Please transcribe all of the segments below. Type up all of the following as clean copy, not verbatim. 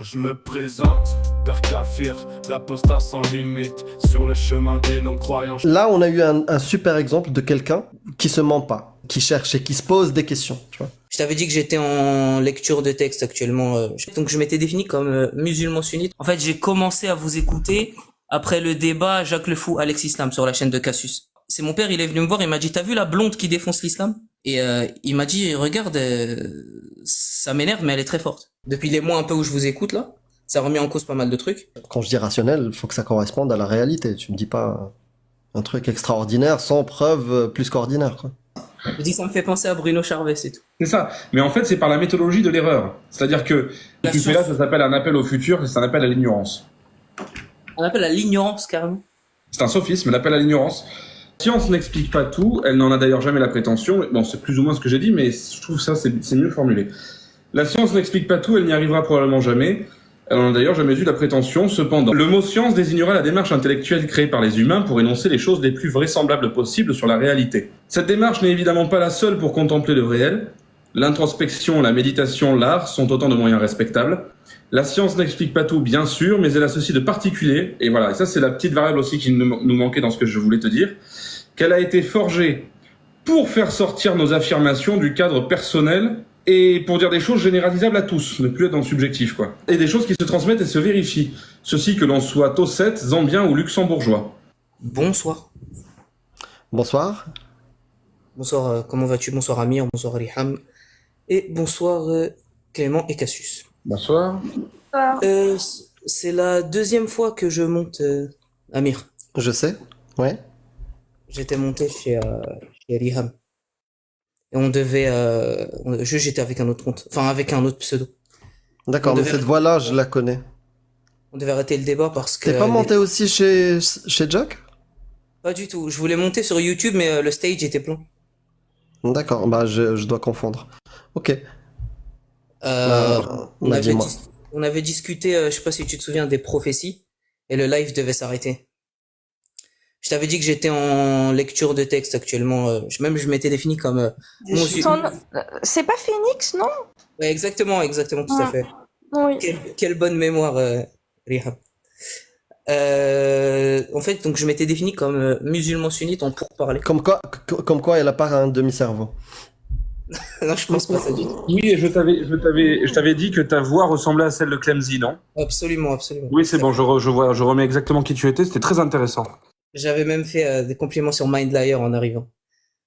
Je me présente, Père Kafir, l'apostat sans limite, sur le chemin des non-croyants. Là, on a eu un super exemple de quelqu'un qui se ment pas, qui cherche et qui se pose des questions, tu vois. Je t'avais dit que j'étais en lecture de texte actuellement, donc je m'étais défini comme musulman sunnite. En fait, j'ai commencé à vous écouter après le débat Jacques Le Fou, Alex Islam sur la chaîne de Cassius. C'est mon père, il est venu me voir, il m'a dit, t'as vu la blonde qui défonce l'islam? Et il m'a dit, regarde, ça m'énerve, mais elle est très forte. Depuis les mois un peu où je vous écoute là, ça a remis en cause pas mal de trucs. Quand je dis rationnel, il faut que ça corresponde à la réalité. Tu me dis pas un truc extraordinaire sans preuve plus qu'ordinaire, quoi. Je dis, ça me fait penser à Bruno Charvet, c'est tout. C'est ça. Mais en fait, c'est par la méthodologie de l'erreur. C'est-à-dire que ce que tu fais là, ça s'appelle un appel au futur, et c'est un appel à l'ignorance. On appelle à l'ignorance carrément. C'est un sophisme, l'appel à l'ignorance. La science n'explique pas tout, elle n'en a d'ailleurs jamais la prétention. Bon, c'est plus ou moins ce que j'ai dit, mais je trouve ça, c'est mieux formulé. La science n'explique pas tout, elle n'y arrivera probablement jamais. Elle n'en a d'ailleurs jamais eu la prétention. Cependant, le mot science désignerait la démarche intellectuelle créée par les humains pour énoncer les choses les plus vraisemblables possibles sur la réalité. Cette démarche n'est évidemment pas la seule pour contempler le réel. L'introspection, la méditation, l'art sont autant de moyens respectables. La science n'explique pas tout, bien sûr, mais elle a ceci de particulier, et voilà, et ça c'est la petite variable aussi qui nous manquait dans ce que je voulais te dire, qu'elle a été forgée pour faire sortir nos affirmations du cadre personnel et pour dire des choses généralisables à tous, ne plus être dans le subjectif, quoi. Et des choses qui se transmettent et se vérifient. Ceci que l'on soit Tossette, Zambien ou Luxembourgeois. Bonsoir. Bonsoir. Bonsoir, comment vas-tu? Bonsoir Amir, bonsoir Riham. Et bonsoir Clément et Cassius. Bonsoir. C'est la deuxième fois que je monte Amir. Je sais. Ouais. J'étais monté chez Riham. Et on devait... j'étais avec un autre compte. Enfin, avec un autre pseudo. D'accord, mais cette voix-là, je la connais. On devait arrêter le débat parce que... T'es pas monté aussi chez Jack? Pas du tout. Je voulais monter sur YouTube, mais le stage était plein. D'accord, bah je dois confondre. Ok. On avait discuté, je sais pas si tu te souviens, des prophéties. Et le live devait s'arrêter. Je t'avais dit que j'étais en lecture de texte actuellement. Même je m'étais défini comme... C'est pas Phoenix, non? Ouais, exactement, tout à fait. Oui. Quelle bonne mémoire, Riham. En fait, donc je m'étais défini comme musulman sunnite en pourparler. Comme quoi, elle a pas un demi-cerveau. Non, je pense pas ça du tout. Oui, et je t'avais dit que ta voix ressemblait à celle de Clemzy, non? Absolument. Oui, c'est bon, je remets exactement qui tu étais, c'était très intéressant. J'avais même fait des compliments sur Mindlier en arrivant.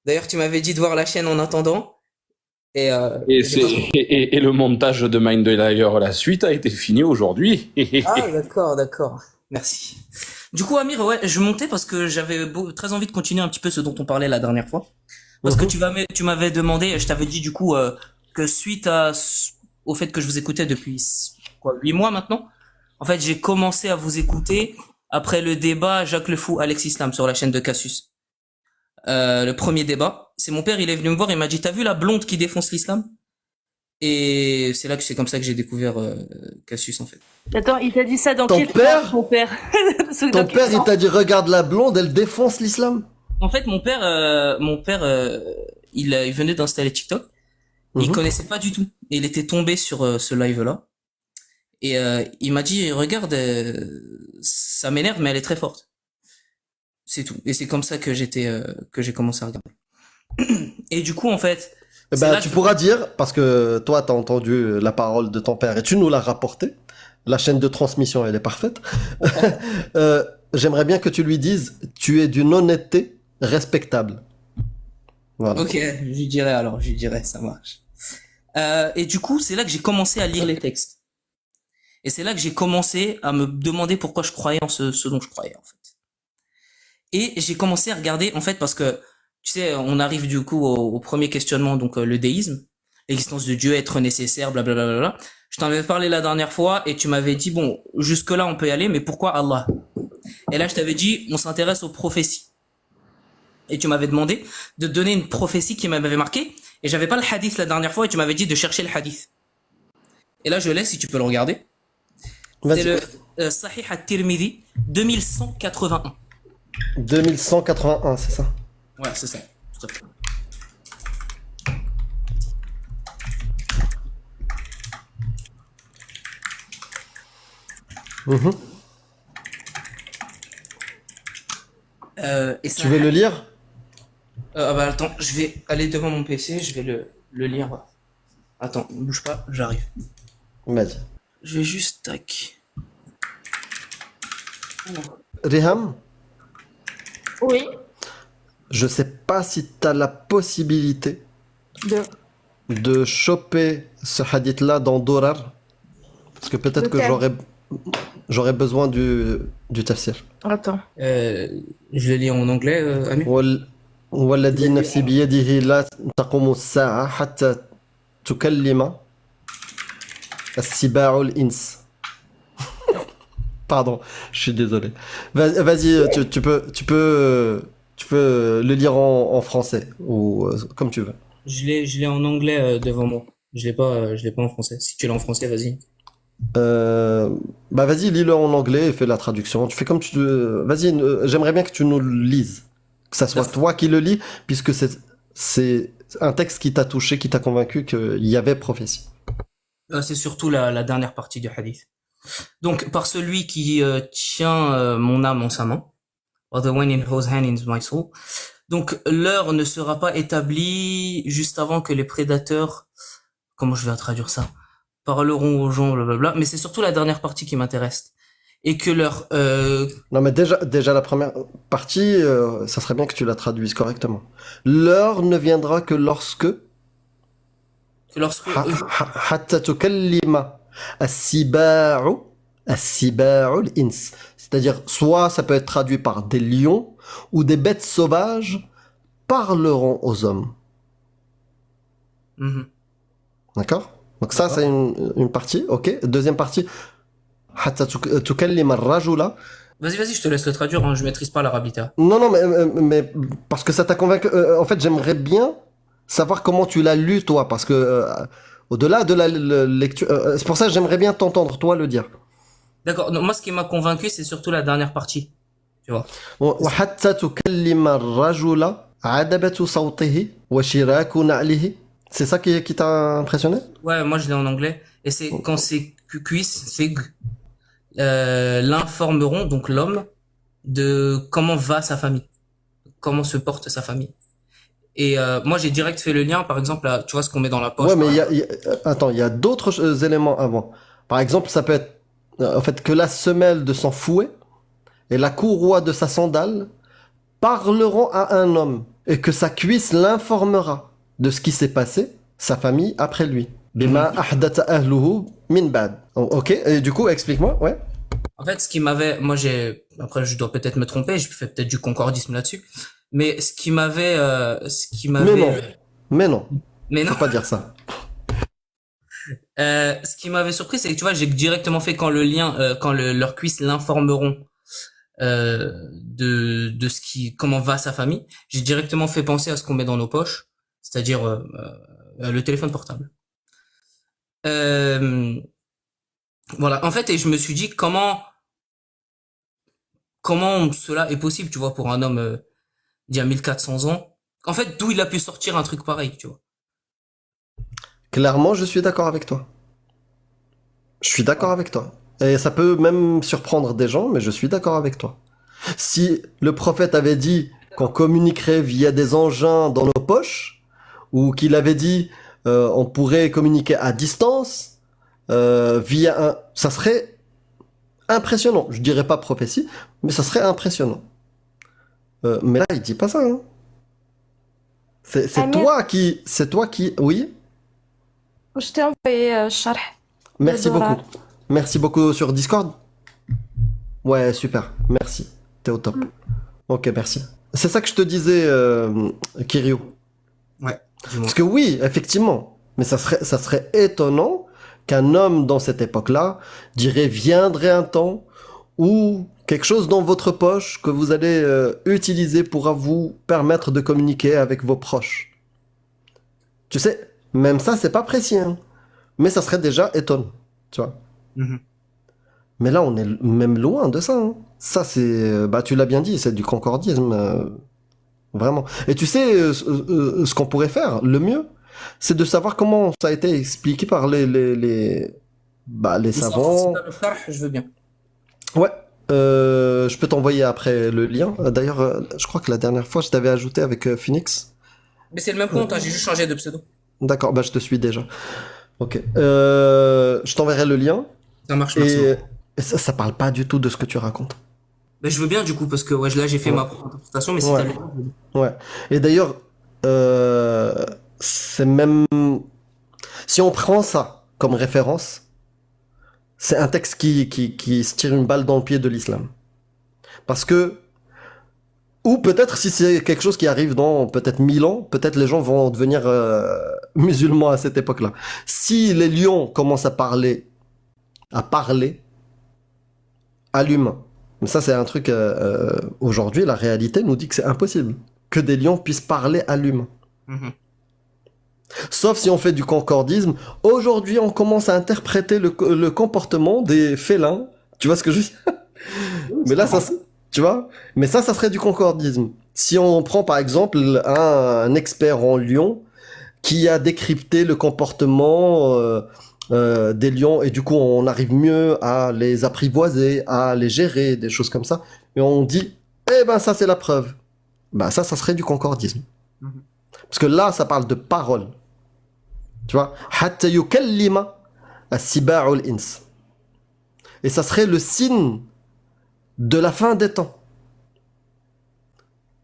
D'ailleurs, tu m'avais dit de voir la chaîne en attendant. Et le montage de Mindlier, la suite a été fini aujourd'hui. Ah, d'accord. Merci. Du coup, Amir, ouais, je montais parce que j'avais très envie de continuer un petit peu ce dont on parlait la dernière fois. Parce que tu m'avais demandé, je t'avais dit du coup que suite au fait que je vous écoutais depuis 8 mois maintenant, en fait, j'ai commencé à vous écouter après le débat Jacques Le Fou, Alex Islam sur la chaîne de Cassius. Le premier débat, c'est mon père, il est venu me voir, il m'a dit, t'as vu la blonde qui défonce l'islam? Et c'est comme ça que j'ai découvert Cassius en fait. Attends, il t'a dit ça dans Ton quel père sens, ton père? Ton père, il t'a dit, regarde la blonde, elle défonce l'islam? En fait, mon père, il venait d'installer TikTok. Il connaissait pas du tout. Et il était tombé sur ce live-là. Et il m'a dit, regarde, ça m'énerve, mais elle est très forte. C'est tout. Et c'est comme ça que j'ai commencé à regarder. Et du coup, en fait, tu pourras dire, parce que toi, t'as entendu la parole de ton père et tu nous l'as rapporté. La chaîne de transmission, elle est parfaite. J'aimerais bien que tu lui dises, tu es d'une honnêteté respectable. Voilà. Ok, je lui dirai, ça marche. Et du coup, c'est là que j'ai commencé à lire les textes. Et c'est là que j'ai commencé à me demander pourquoi je croyais en ce dont je croyais, en fait. Et j'ai commencé à regarder, en fait, parce que, tu sais, on arrive du coup au premier questionnement, donc le déisme, l'existence de Dieu, être nécessaire, blablabla. Je t'en avais parlé la dernière fois et tu m'avais dit, bon, jusque-là on peut y aller, mais pourquoi Allah? Et là, je t'avais dit, on s'intéresse aux prophéties. Et tu m'avais demandé de donner une prophétie qui m'avait marqué. Et j'avais pas le hadith la dernière fois et tu m'avais dit de chercher le hadith. Et là, je laisse si tu peux le regarder. C'est le Sahih at-Tirmidhi 2181. 2181, c'est ça? Ouais, c'est ça. Tout à fait. Mhm. Et Tu veux le lire? Ah bah attends, je vais aller devant mon PC, je vais le lire. Attends, ne bouge pas, j'arrive. Vas-y. Je vais juste tac. Riham, Oui. je sais pas si tu as la possibilité De. de choper ce hadith-là dans Durar. Parce que peut-être que Lequel j'aurais besoin du tafsir. Attends. Je le lis en anglais, Amir. والذي نفسي بيده لا تقوم الساعة حتى تكلم السباع الإنس. Pardon, je suis désolé. Vas-y, tu peux le lire en français ou comme tu veux. Je l'ai en anglais devant moi. Je l'ai pas en français. Si tu l'as en français, vas-y. Bah vas-y, lis-le en anglais et fais la traduction. Tu fais comme tu veux. Vas-y, j'aimerais bien que tu nous le lises. Que ça soit toi qui le lis, puisque c'est un texte qui t'a touché, qui t'a convaincu qu'il y avait prophétie. C'est surtout la dernière partie du hadith. Donc, par celui qui tient mon âme en sa main, or the one in whose hand is my soul. Donc, l'heure ne sera pas établie juste avant que les prédateurs, comment je vais traduire ça, parleront aux gens, blablabla. Mais c'est surtout la dernière partie qui m'intéresse. Et que leur Non, mais déjà la première partie, ça serait bien que tu la traduises correctement. L'heure ne viendra que lorsque lorsque حتى تكلم السباع الإنس. C'est-à-dire, soit ça peut être traduit par des lions ou des bêtes sauvages parleront aux hommes. Mhm. D'accord? Donc ça, c'est une partie, ok. Deuxième partie, حتى تكلم الرجل. Vas-y, je te laisse le traduire, hein, je maîtrise pas l'arabe littéraire. Non, mais parce que ça t'a convaincu. En fait, j'aimerais bien savoir comment tu l'as lu, toi, parce que au-delà de la lecture, c'est pour ça que j'aimerais bien t'entendre, toi, le dire. D'accord, non, moi ce qui m'a convaincu, c'est surtout la dernière partie. Tu vois. وحتى تكلم الرجل عذبة صوته وشراك نعله. C'est ça qui t'a impressionné? Ouais, moi je l'ai en anglais. Et c'est quand c'est cuisse, c'est l'informeront, donc l'homme, de comment va sa famille. Comment se porte sa famille. Et moi j'ai direct fait le lien, par exemple, là, tu vois ce qu'on met dans la poche. Ouais, mais attends, il y a d'autres éléments avant. Par exemple, ça peut être en fait que la semelle de son fouet et la courroie de sa sandale parleront à un homme et que sa cuisse l'informera de ce qui s'est passé, sa famille après lui. Bima ahdatha ahluhu min ba'd. Ok, et du coup, explique-moi, ouais. En fait, ce qui m'avait, moi après je dois peut-être me tromper, je fais peut-être du concordisme là-dessus, mais ce qui m'avait, Mais non, mais non, faut pas dire ça. ce qui m'avait surpris, c'est que tu vois, j'ai directement fait quand le lien, quand leurs cuisses l'informeront de ce qui, comment va sa famille, j'ai directement fait penser à ce qu'on met dans nos poches, c'est-à-dire le téléphone portable. Voilà. En fait, et je me suis dit comment cela est possible, tu vois, pour un homme d'il y a 1400 ans. En fait, d'où il a pu sortir un truc pareil, tu vois. Clairement, je suis d'accord avec toi. Je suis d'accord avec toi. Et ça peut même surprendre des gens, mais je suis d'accord avec toi. Si le prophète avait dit qu'on communiquerait via des engins dans nos poches, ou qu'il avait dit on pourrait communiquer à distance, ça serait impressionnant. Je dirais pas prophétie, mais ça serait impressionnant. Mais là, il dit pas ça. Hein. C'est Amir, toi qui, oui. je t'ai envoyé الشرح Merci Dora. beaucoup. Merci beaucoup sur Discord. Ouais, super. Merci. T'es au top. Ok, merci. C'est ça que je te disais, Kirio. Ouais. Dis-moi. Parce que oui, effectivement. Mais ça serait étonnant qu'un homme dans cette époque-là dirait viendrait un temps où quelque chose dans votre poche que vous allez utiliser pourra vous permettre de communiquer avec vos proches. Tu sais, même ça, c'est pas précis. Hein. Mais ça serait déjà étonnant. Tu vois. Mhm. Mais là, on est même loin de ça. Hein. Ça, c'est... Bah, tu l'as bien dit, c'est du concordisme. Vraiment. Et tu sais, ce qu'on pourrait faire, le mieux, c'est de savoir comment ça a été expliqué par les Mais savants. si t'as le sharh, je veux bien. Ouais. Je peux t'envoyer après le lien. D'ailleurs, je crois que la dernière fois, je t'avais ajouté avec Phoenix. Mais c'est le même compte, hein, j'ai juste changé de pseudo. D'accord, bah je te suis déjà. Ok. Je t'enverrai le lien. Ça marche, merci. Et ça parle pas du tout de ce que tu racontes. Ben, je veux bien du coup, parce que ouais, là j'ai fait ma propre interprétation, mais si Ouais. t'as le temps, je veux bien. Ouais. Et d'ailleurs, c'est même... Si on prend ça comme référence, c'est un texte qui se tire une balle dans le pied de l'islam. Parce que... Ou peut-être si c'est quelque chose qui arrive dans peut-être 1000 ans, peut-être les gens vont devenir musulmans à cette époque-là. Si les lions commencent à parler à l'humain, mais ça c'est un truc, aujourd'hui la réalité nous dit que c'est impossible que des lions puissent parler à l'humain. Mhm. Sauf si on fait du concordisme. Aujourd'hui on commence à interpréter le comportement des félins. Tu vois ce que je veux dire? Mais là, tu vois, mais ça serait du concordisme. Si on prend par exemple un expert en lions qui a décrypté le comportement des lions et du coup on arrive mieux à les apprivoiser, à les gérer, des choses comme ça, et on dit, eh ben ça c'est la preuve. Ben ça serait du concordisme. Mhm. Parce que là, ça parle de parole. Tu vois, hatta yukallima as-siba'u al-ins. Et ça serait le signe de la fin des temps.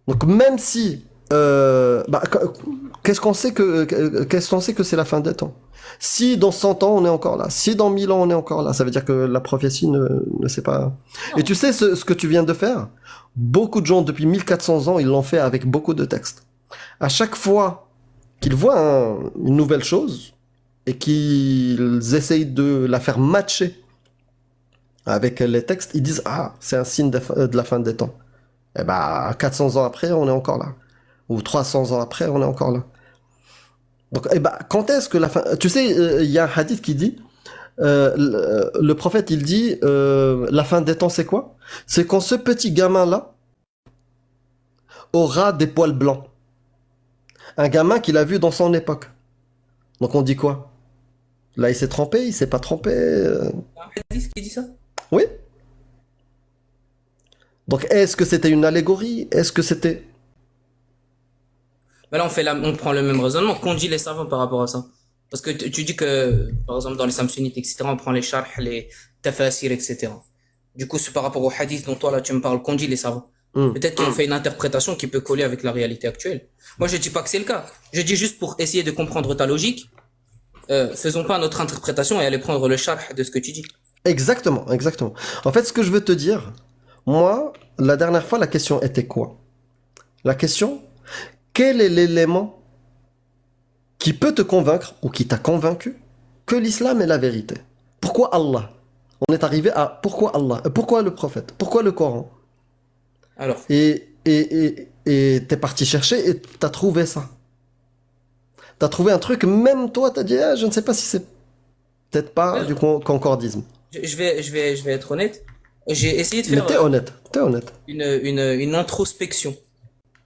Donc même si qu'est-ce qu'on sait que c'est la fin des temps? Si dans 100 ans on est encore là, si dans 1000 ans on est encore là, ça veut dire que la prophétie ne sait pas. Non. Et tu sais ce que tu viens de faire? Beaucoup de gens depuis 1400 ans, ils l'ont fait avec beaucoup de textes. À chaque fois qu'ils voient une nouvelle chose et qu'ils essayent de la faire matcher avec les textes, ils disent ah, c'est un signe de la fin des temps. Et bah 400 ans après, on est encore là. Ou 300 ans après, on est encore là. Donc, et bah, quand est-ce que la fin... Tu sais, il y a un hadith qui dit, le prophète, il dit, la fin des temps, c'est quoi? C'est quand ce petit gamin-là aura des poils blancs. Un gamin qu'il a vu dans son époque. Donc on dit quoi? Là, il s'est trompé, il s'est pas trompé. Un hadith qui dit ça? Oui. Donc est-ce que c'était une allégorie? Est-ce que c'était... Ben là on prend le même raisonnement qu'ont dit les savants par rapport à ça. Parce que tu dis que, par exemple, dans les Samsunites, etc., on prend les sharh, les tafasir, etc. Du coup, c'est par rapport au hadith dont toi, là, tu me parles, qu'ont dit les savants. Peut-être qu'ils ont fait une interprétation qui peut coller avec la réalité actuelle. Moi, je dis pas que c'est le cas. Je dis juste pour essayer de comprendre ta logique, faisons pas notre interprétation et aller prendre le sharh de ce que tu dis. Exactement, exactement. En fait, ce que je veux te dire, moi, la dernière fois, la question était quoi? La question, quel est l'élément qui peut te convaincre, ou qui t'a convaincu, que l'islam est la vérité? Pourquoi Allah? On est arrivé à pourquoi Allah? Pourquoi le prophète? Pourquoi le Coran? Alors, Et t'es parti chercher et t'as trouvé ça. T'as trouvé un truc, même toi, t'as dit, ah, je ne sais pas si c'est peut-être pas du concordisme. je vais être honnête. J'ai essayé de Mais faire t'es honnête, t'es honnête. une introspection.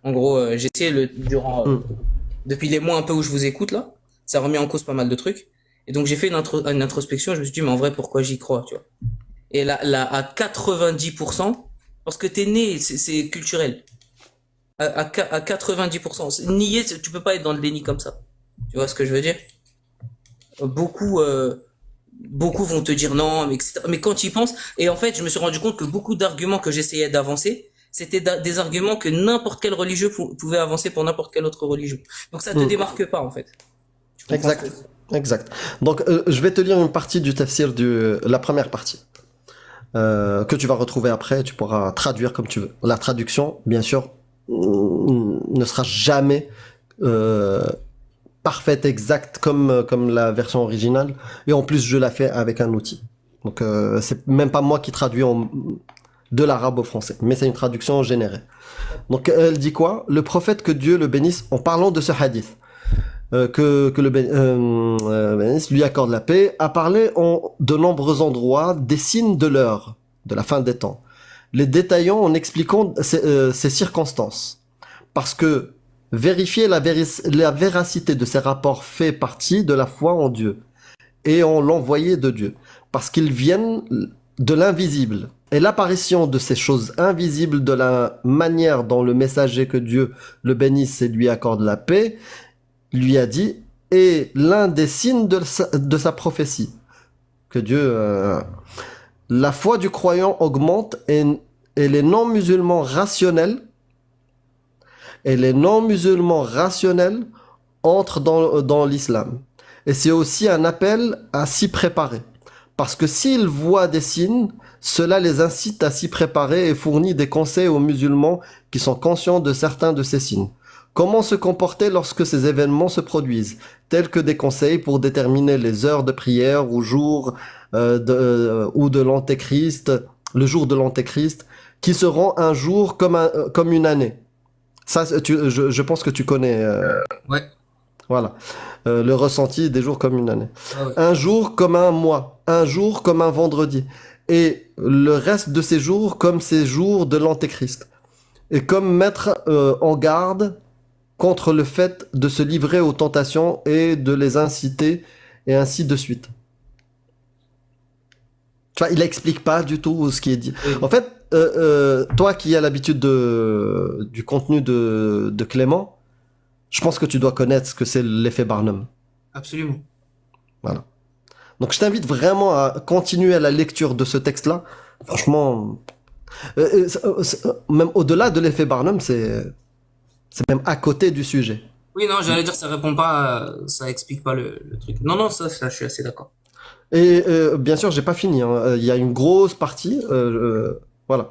En gros, j'ai essayé durant, depuis les mois un peu où je vous écoute là, ça remet en cause pas mal de trucs. Et donc j'ai fait une introspection, je me suis dit, mais en vrai, pourquoi j'y crois, tu vois? Et là, à 90%, parce que t'es né, c'est culturel. À 90%. Nier, tu peux pas être dans le déni comme ça. Tu vois ce que je veux dire? Beaucoup, beaucoup vont te dire non, mais etc. Mais quand tu y penses, et en fait, je me suis rendu compte que beaucoup d'arguments que j'essayais d'avancer, c'était des arguments que n'importe quel religieux pouvait avancer pour n'importe quelle autre religion. Donc ça te démarque pas, en fait. Tu comprends Exact, exact. Donc, je vais te lire une partie du tafsir, la première partie, que tu vas retrouver après, tu pourras traduire comme tu veux. La traduction, bien sûr, ne sera jamais parfaite, exacte comme la version originale. Et en plus, je la fais avec un outil. Donc, c'est même pas moi qui traduis de l'arabe au français, mais c'est une traduction générée. Donc, elle dit quoi? Le prophète, que Dieu le bénisse, en parlant de ce hadith, que le bénisse lui accorde la paix, a parlé en de nombreux endroits des signes de l'heure, de la fin des temps, les détaillant en expliquant ces circonstances. Parce que vérifier la véracité de ces rapports fait partie de la foi en Dieu et en l'envoyé de Dieu, parce qu'ils viennent de l'invisible et l'apparition de ces choses invisibles de la manière dont le messager, que Dieu le bénisse et lui accorde la paix, lui a dit, est l'un des signes de sa prophétie. Que Dieu... la foi du croyant augmente et les non-musulmans rationnels entrent dans l'islam. Et c'est aussi un appel à s'y préparer. Parce que s'ils voient des signes, cela les incite à s'y préparer et fournit des conseils aux musulmans qui sont conscients de certains de ces signes. Comment se comporter lorsque ces événements se produisent, tels que des conseils pour déterminer les heures de prière ou de l'Antéchrist, le jour de l'Antéchrist, qui seront un jour comme une année. Ça, je pense que tu connais. Ouais. Voilà. Le ressenti des jours comme une année. Ah ouais. Un jour comme un mois, un jour comme un vendredi, et le reste de ces jours comme ces jours de l'Antéchrist. Et comme mettre en garde contre le fait de se livrer aux tentations et de les inciter, et ainsi de suite. Tu vois, il explique pas du tout ce qui est dit. Oui. En fait, toi qui as l'habitude du contenu de Clément, je pense que tu dois connaître ce que c'est l'effet Barnum. Absolument. Voilà. Donc je t'invite vraiment à continuer à la lecture de ce texte-là. Franchement, même au-delà de l'effet Barnum, c'est même à côté du sujet. Oui, non, j'allais dire, ça répond pas, ça explique pas le truc. Non, ça, je suis assez d'accord. Et bien sûr, j'ai pas fini. Hein. Il y a une grosse partie. Voilà.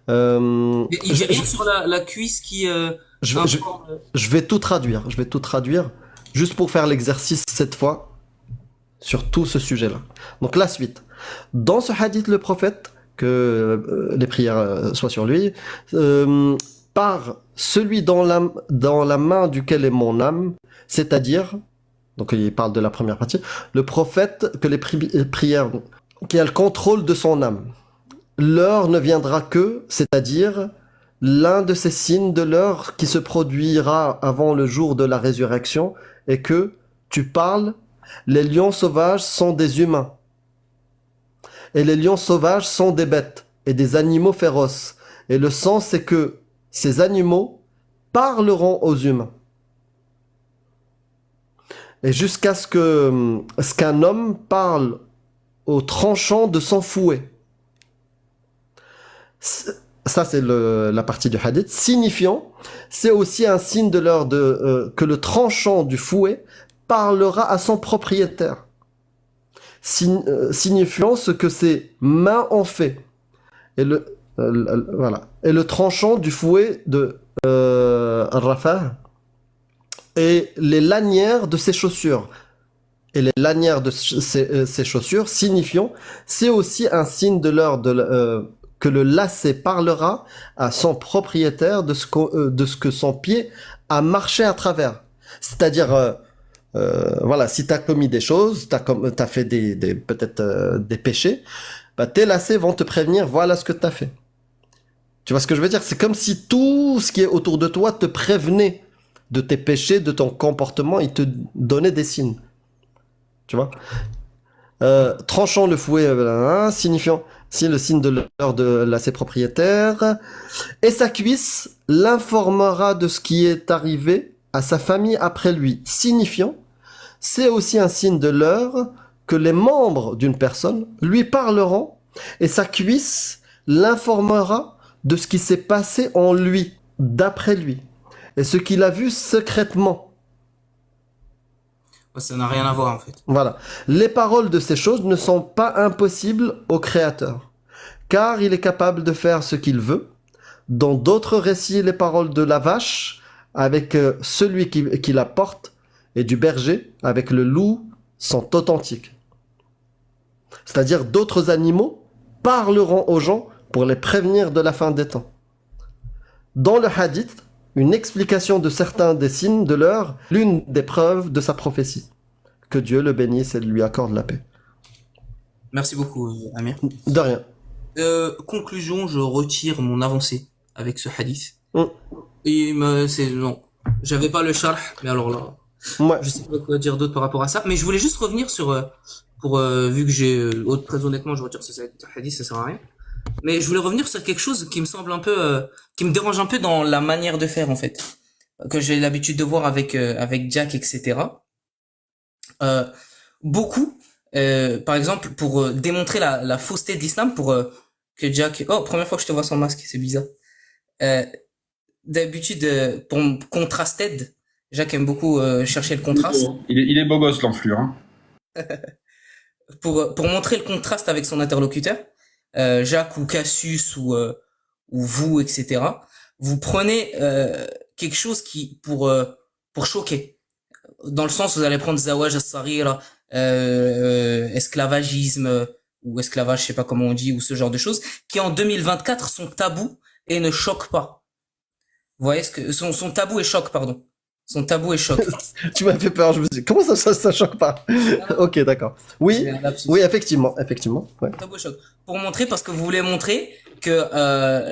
Mais il dit rien sur la cuisse qui informe. Je vais tout traduire. Je vais tout traduire juste pour faire l'exercice cette fois sur tout ce sujet-là. Donc la suite. Dans ce hadith, le prophète, que les prières soient sur lui, par celui dans la main duquel est mon âme, c'est-à-dire, donc il parle de la première partie, le prophète que les prières, qui a le contrôle de son âme. L'heure ne viendra que, c'est-à-dire l'un de ces signes de l'heure qui se produira avant le jour de la résurrection, et que tu parles, les lions sauvages sont des humains, et les lions sauvages sont des bêtes, et des animaux féroces, et le sens c'est que ces animaux parleront aux humains. Et jusqu'à ce qu'un homme parle au tranchant de son fouet. Ça, c'est la partie du hadith. Signifiant, c'est aussi un signe de l'heure que le tranchant du fouet parlera à son propriétaire. Signifiant ce que ses mains ont fait. Et voilà. Et le tranchant du fouet de Rafah et les lanières de ses chaussures. Et les lanières de ses chaussures, signifiant, c'est aussi un signe de l'heure que le lacet parlera à son propriétaire de ce que son pied a marché à travers. C'est-à-dire, voilà, si tu as commis des choses, t'as fait peut-être des péchés, bah, tes lacets vont te prévenir, voilà ce que tu as fait. Tu vois ce que je veux dire? C'est comme si tout ce qui est autour de toi te prévenait de tes péchés, de ton comportement, il te donnait des signes. Tu vois? Tranchant le fouet, signifiant si le signe de l'heure de ses propriétaires, et sa cuisse l'informera de ce qui est arrivé à sa famille après lui, signifiant, c'est aussi un signe de l'heure que les membres d'une personne lui parleront, et sa cuisse l'informera de ce qui s'est passé en lui, d'après lui, et ce qu'il a vu secrètement. Ça n'a rien à voir en fait. Voilà. Les paroles de ces choses ne sont pas impossibles au Créateur, car il est capable de faire ce qu'il veut. Dans d'autres récits, les paroles de la vache avec celui qui la porte et du berger avec le loup sont authentiques. C'est-à-dire d'autres animaux parleront aux gens pour les prévenir de la fin des temps. Dans le hadith, une explication de certains des signes de l'heure, l'une des preuves de sa prophétie. Que Dieu le bénisse et lui accorde la paix. Merci beaucoup, Amir. De rien. Conclusion, je retire mon avancée avec ce hadith. Mm. Et non, j'avais pas le sharh, mais alors là, Ouais. je sais pas quoi dire d'autre par rapport à ça. Mais je voulais juste revenir sur, vu que j'ai, très honnêtement, je retire ce hadith, ça sert à rien. Mais je voulais revenir sur quelque chose qui me semble un peu, qui me dérange un peu dans la manière de faire en fait, que j'ai l'habitude de voir avec Jack, etc. Euh, Beaucoup, par exemple, pour démontrer la fausseté de l'islam, pour que Jack. Oh, première fois que je te vois sans masque, c'est bizarre. Euh, D'habitude, pour contrasted, Jack aime beaucoup chercher le contraste. Il est beau gosse, l'enflure. Hein. Pour montrer le contraste avec son interlocuteur, Jacques ou Cassius ou vous, etc. Vous prenez quelque chose qui pour choquer. Dans le sens où vous allez prendre Zawaj al-Saghira, esclavagisme ou esclavage, je sais pas comment on dit, ou ce genre de choses, qui en 2024 sont tabous et ne choquent pas. Vous voyez ce que son tabou et choc, pardon. Son tabou et choc. Tu m'as fait peur, je me suis dit, comment ça choque pas? Ok, d'accord. Oui, J'ai un lapsus. oui, effectivement, effectivement. Ouais. Tabou et choc. Pour montrer, parce que vous voulez montrer que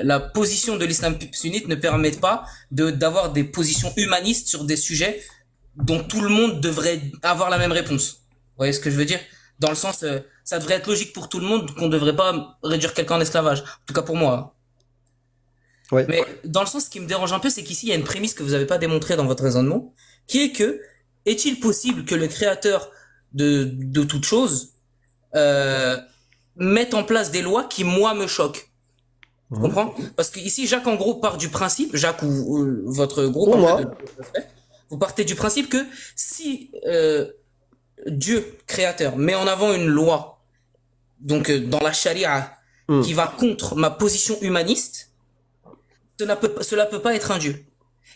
la position de l'islam sunnite ne permet pas d'avoir des positions humanistes sur des sujets dont tout le monde devrait avoir la même réponse. Vous voyez ce que je veux dire? Dans le sens, ça devrait être logique pour tout le monde qu'on ne devrait pas réduire quelqu'un en esclavage. En tout cas pour moi. Ouais. Mais dans le sens, ce qui me dérange un peu, c'est qu'ici, il y a une prémisse que vous n'avez pas démontrée dans votre raisonnement, qui est que, est-il possible que le créateur de toute chose mette en place des lois qui, moi, me choquent? Tu comprends? Parce que ici, Jacques, en gros, part du principe, Jacques ou votre groupe, Ou en moi. fait, vous partez du principe que si Dieu, créateur, met en avant une loi, donc dans la charia, qui va contre ma position humaniste, cela peut pas être un Dieu.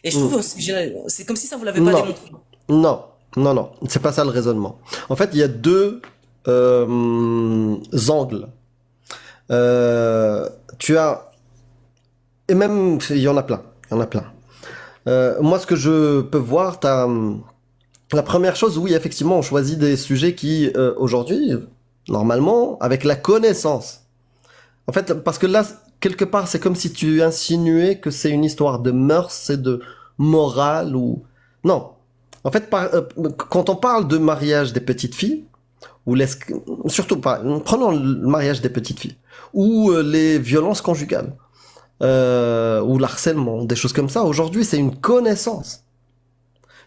Et je trouve, c'est comme si ça vous l'avez pas Non. démontré. Non, non, non, c'est pas ça le raisonnement. En fait, il y a deux angles. Tu as, et même il y en a plein, il y en a plein. Moi, ce que je peux voir, la première chose, oui, effectivement, on choisit des sujets qui, aujourd'hui, normalement, avec la connaissance. En fait, parce que là, quelque part, c'est comme si tu insinuais que c'est une histoire de mœurs et de morale ou... Non. En fait, quand on parle de mariage des petites filles, ou surtout pas, prenons le mariage des petites filles, ou les violences conjugales, ou l'harcèlement, des choses comme ça, aujourd'hui, c'est une connaissance.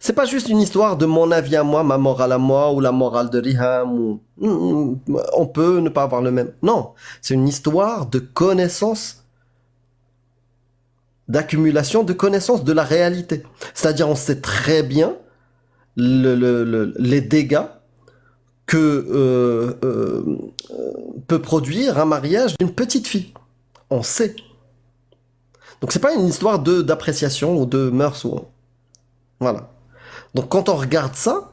C'est pas juste une histoire de mon avis à moi, ma morale à moi, ou la morale de Riham, ou on peut ne pas avoir le même. Non, c'est une histoire de connaissance, d'accumulation de connaissances de la réalité. C'est-à-dire, on sait très bien les dégâts que peut produire un mariage d'une petite fille. On sait. Donc c'est pas une histoire d'appréciation ou de mœurs ou voilà. Donc quand on regarde ça,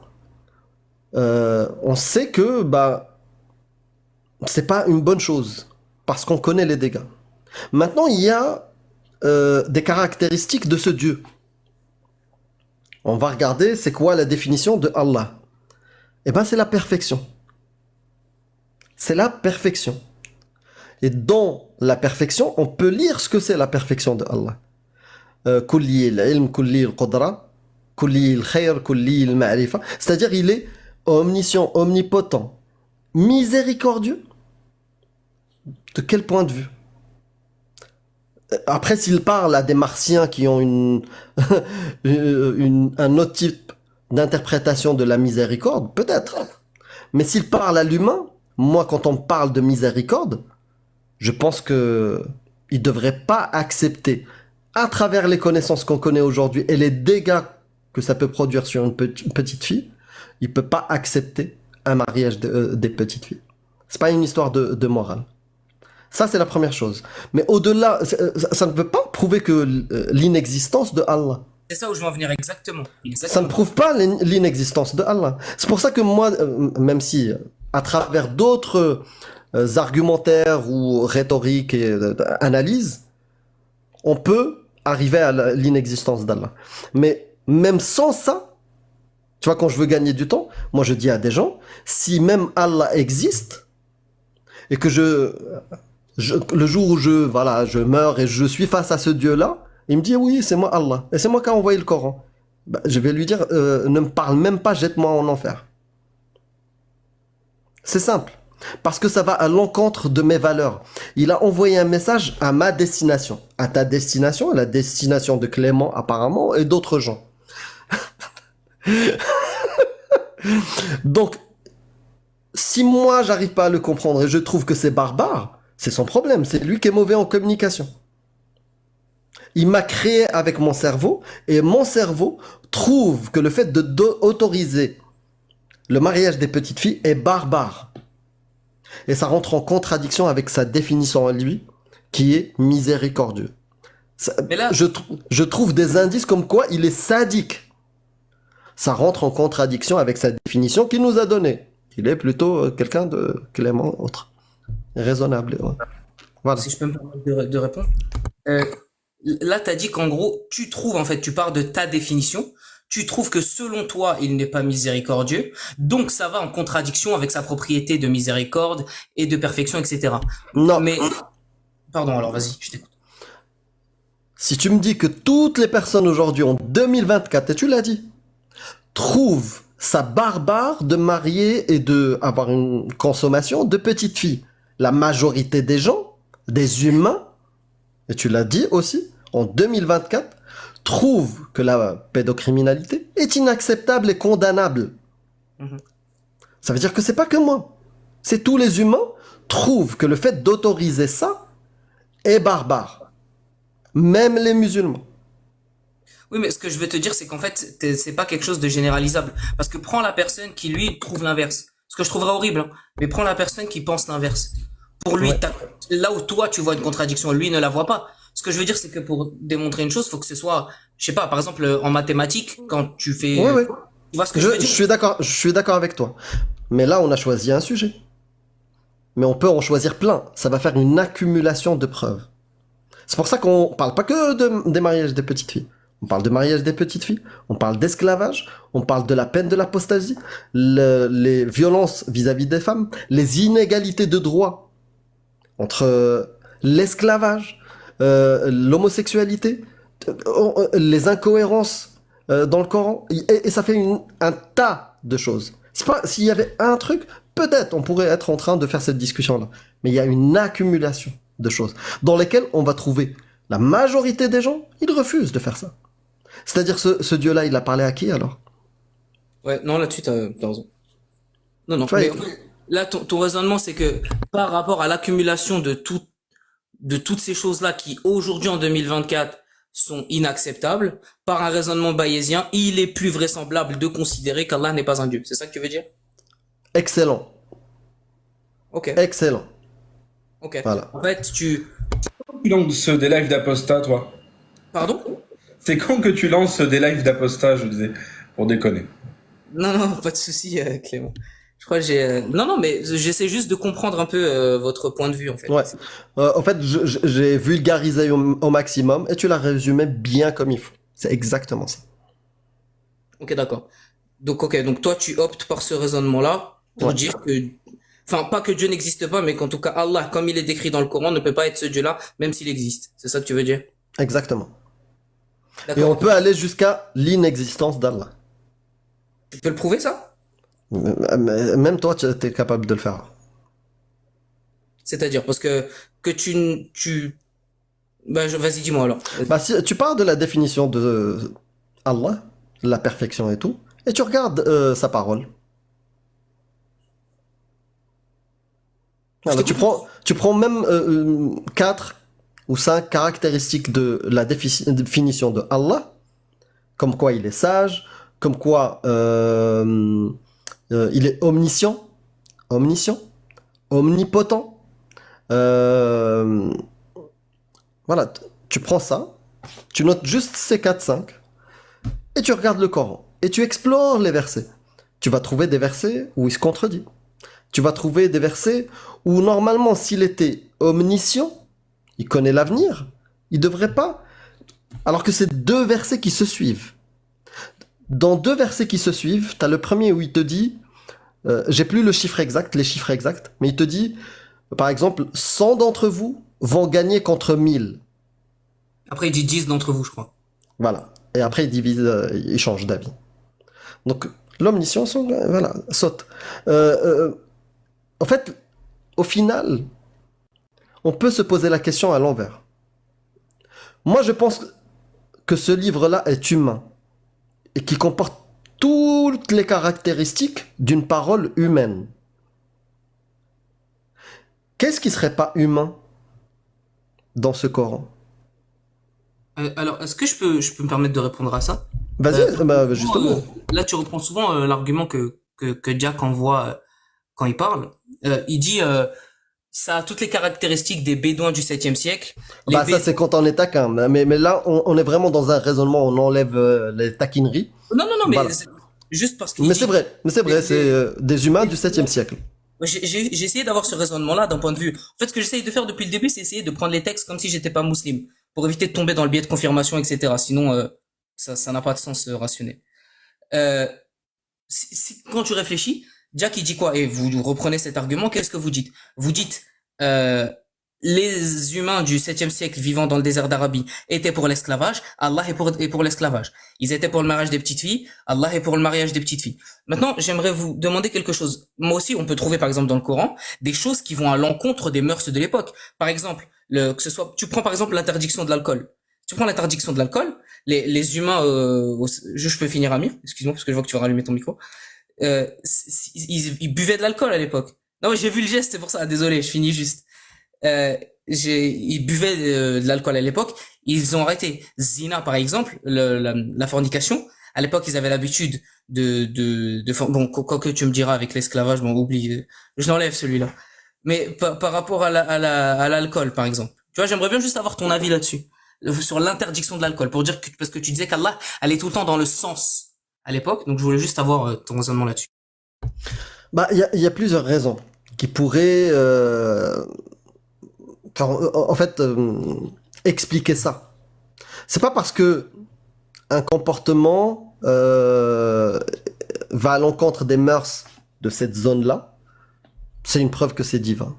on sait que c'est pas une bonne chose parce qu'on connaît les dégâts. Maintenant il y a des caractéristiques de ce Dieu. On va regarder c'est quoi la définition de Allah. Eh ben c'est la perfection. C'est la perfection. Et dans la perfection, on peut lire ce que c'est la perfection de Allah. Kulli al-ilm, kulli al-qudra, kulli al-khayr, kulli al-ma'rifa. C'est-à-dire, il est omniscient, omnipotent, miséricordieux. De quel point de vue? Après, s'il parle à des martiens qui ont un autre type d'interprétation de la miséricorde, peut-être. Mais s'il parle à l'humain, moi, quand on parle de miséricorde, je pense que il devrait pas accepter, à travers les connaissances qu'on connaît aujourd'hui et les dégâts que ça peut produire sur une petite fille, il peut pas accepter un mariage des petites filles. C'est pas une histoire de morale. Ça, c'est la première chose. Mais au-delà, ça ne veut pas prouver que l'inexistence de Allah. C'est ça où je veux en venir exactement. Ça ne prouve pas l'inexistence de Allah. C'est pour ça que moi, même si à travers d'autres argumentaires ou rhétoriques et analyses, on peut arriver à l'inexistence d'Allah. Mais même sans ça, tu vois, quand je veux gagner du temps, moi je dis à des gens, si même Allah existe, et que le jour où je meurs et je suis face à ce Dieu-là, il me dit oui, c'est moi Allah, et c'est moi qui ai envoyé le Coran. Je vais lui dire, ne me parle même pas, jette-moi en enfer. C'est simple. Parce que ça va à l'encontre de mes valeurs. Il a envoyé un message à ma destination, à ta destination, à la destination de Clément apparemment, et d'autres gens. Donc, si moi j'arrive pas à le comprendre et je trouve que c'est barbare, c'est son problème, c'est lui qui est mauvais en communication. Il m'a créé avec mon cerveau, et mon cerveau trouve que le fait d'autoriser le mariage des petites filles est barbare. Et ça rentre en contradiction avec sa définition à lui, qui est miséricordieux. Mais là, Je trouve des indices comme quoi il est sadique. Ça rentre en contradiction avec sa définition qu'il nous a donnée. Il est plutôt quelqu'un de clément, autre. Raisonnable. Ouais. Voilà. si je peux me permettre de répondre. Là, tu as dit qu'en gros, tu trouves, en fait, tu pars de ta définition, tu trouves que selon toi, il n'est pas miséricordieux, donc ça va en contradiction avec sa propriété de miséricorde et de perfection, etc. Non. Mais, pardon, alors vas-y, je t'écoute. Si tu me dis que toutes les personnes aujourd'hui, en 2024, et tu l'as dit, trouvent ça barbare de marier et de avoir une consommation de petites filles. La majorité des gens, des humains, et tu l'as dit aussi, en 2024, trouvent que la pédocriminalité est inacceptable et condamnable. Ça veut dire que c'est pas que moi. C'est tous les humains trouvent que le fait d'autoriser ça est barbare. Même les musulmans. Oui, mais ce que je veux te dire, c'est qu'en fait, c'est pas quelque chose de généralisable. Parce que prends la personne qui, lui, trouve l'inverse. Ce que je trouverais horrible, hein. Mais prends la personne qui pense l'inverse. Pour lui, Ouais. là où toi, tu vois une contradiction, lui ne la voit pas. Ce que je veux dire, c'est que pour démontrer une chose, faut que ce soit, je sais pas, par exemple, en mathématiques, quand tu fais, Oui, oui. tu vois ce que je veux Je dire? suis d'accord avec toi. Mais là, on a choisi un sujet. Mais on peut en choisir plein. Ça va faire une accumulation de preuves. C'est pour ça qu'on parle pas que des mariages des petites filles. On parle de mariage des petites filles, on parle d'esclavage, on parle de la peine de l'apostasie, les violences vis-à-vis des femmes, les inégalités de droit entre l'esclavage, l'homosexualité, les incohérences dans le Coran, et ça fait un tas de choses. C'est pas, s'il y avait un truc, peut-être on pourrait être en train de faire cette discussion-là. Mais il y a une accumulation de choses dans lesquelles on va trouver la majorité des gens, ils refusent de faire ça. C'est-à-dire ce Dieu-là, il a parlé à qui alors? Ouais, non, là-dessus, t'as raison. Non, non, Tu vois, mais là, ton raisonnement, c'est que par rapport à l'accumulation de toutes ces choses-là qui, aujourd'hui, en 2024, sont inacceptables, par un raisonnement bayésien, il est plus vraisemblable de considérer qu'Allah n'est pas un Dieu. C'est ça que tu veux dire? Excellent, Ok, excellent. ok. Voilà. En fait, Tu lances des lives d'apostat, toi? Pardon? C'est quand que tu lances des lives d'apostat, je disais, pour déconner. Non, non, pas de souci, Clément. Je crois que non, non, mais j'essaie juste de comprendre un peu votre point de vue, en fait. Ouais. En fait, j'ai vulgarisé au maximum et tu l'as résumé bien comme il faut. C'est exactement ça. Ok, d'accord. Donc, ok, donc toi, tu optes par ce raisonnement-là pour Ouais. dire que, enfin, pas que Dieu n'existe pas, mais qu'en tout cas, Allah, comme il est décrit dans le Coran, ne peut pas être ce Dieu-là, même s'il existe. C'est ça que tu veux dire? Exactement. Et on D'accord. peut aller jusqu'à l'inexistence d'Allah. Tu peux le prouver, ça? Même toi, tu es capable de le faire. C'est-à-dire, parce que bah, vas-y, dis-moi alors. Bah, si tu pars de la définition de Allah, la perfection et tout, et tu regardes sa parole. Voilà, tu prends même 4 ou 5 caractéristiques de la définition de Allah, comme quoi il est sage, comme quoi il est omniscient, omnipotent. Voilà, tu prends ça, tu notes juste ces 4-5, et tu regardes le Coran, et tu explores les versets. Tu vas trouver des versets où il se contredit. Tu vas trouver des versets où normalement, s'il était omniscient, il connaît l'avenir, il devrait pas. Alors que c'est 2 versets qui se suivent. Dans 2 versets qui se suivent, tu as le premier où il te dit, j'ai plus les chiffres exacts, mais il te dit, par exemple, 100 d'entre vous vont gagner contre 1000. Après, il dit 10 d'entre vous, je crois. Voilà. Et après, il divise, il change d'avis. Donc, l'omniscience, voilà, saute. En fait, au final, on peut se poser la question à l'envers. Moi, je pense que ce livre-là est humain et qui comporte toutes les caractéristiques d'une parole humaine. Qu'est-ce qui serait pas humain dans ce Coran? Alors, est-ce que je peux me permettre de répondre à ça? Vas-y, bah, Souvent, justement. là, tu reprends souvent l'argument que Jack envoie quand il parle. Il dit ça a toutes les caractéristiques des Bédouins du 7e siècle. Les Bah, ça, c'est quand on est taquin. Mais là, on est vraiment dans un raisonnement, on enlève les taquineries. Non, non, non, mais Voilà. juste parce qu'il Mais dit... c'est vrai, c'est des humains du 7e siècle. J'ai essayé d'avoir ce raisonnement-là d'un point de vue. En fait, ce que j'essaye de faire depuis le début, c'est essayer de prendre les textes comme si j'étais pas musulman, pour éviter de tomber dans le biais de confirmation, etc. Sinon, ça n'a pas de sens rationnel. Euh, quand tu réfléchis, Jack il dit quoi? Et vous reprenez cet argument, qu'est-ce que vous dites? Vous dites les humains du 7e siècle vivant dans le désert d'Arabie étaient pour l'esclavage, Allah est pour l'esclavage. Ils étaient pour le mariage des petites filles, Allah est pour le mariage des petites filles. Maintenant, j'aimerais vous demander quelque chose. Moi aussi, on peut trouver par exemple dans le Coran des choses qui vont à l'encontre des mœurs de l'époque. Par exemple, que ce soit, tu prends par exemple l'interdiction de l'alcool. Tu prends l'interdiction de l'alcool, les humains, je peux finir Amir, excuse-moi parce que je vois que tu vas rallumer ton micro. Ils buvaient de l'alcool à l'époque. Non, j'ai vu le geste, c'est pour ça. Désolé, je finis juste. Ils buvaient de l'alcool à l'époque. Ils ont arrêté. Zina, par exemple, la fornication. À l'époque, ils avaient l'habitude bon, quoi que tu me diras avec l'esclavage, bon, oublie, je l'enlève celui-là. Mais par rapport à l'alcool, par exemple. Tu vois, j'aimerais bien juste avoir ton avis là-dessus. Sur l'interdiction de l'alcool. Pour dire que, parce que tu disais qu'Allah allait tout le temps dans le sens à l'époque. Donc, je voulais juste avoir ton raisonnement là-dessus. Bah, il y a plusieurs raisons qui pourraient, en fait, expliquer ça. C'est pas parce que un comportement va à l'encontre des mœurs de cette zone-là, c'est une preuve que c'est divin.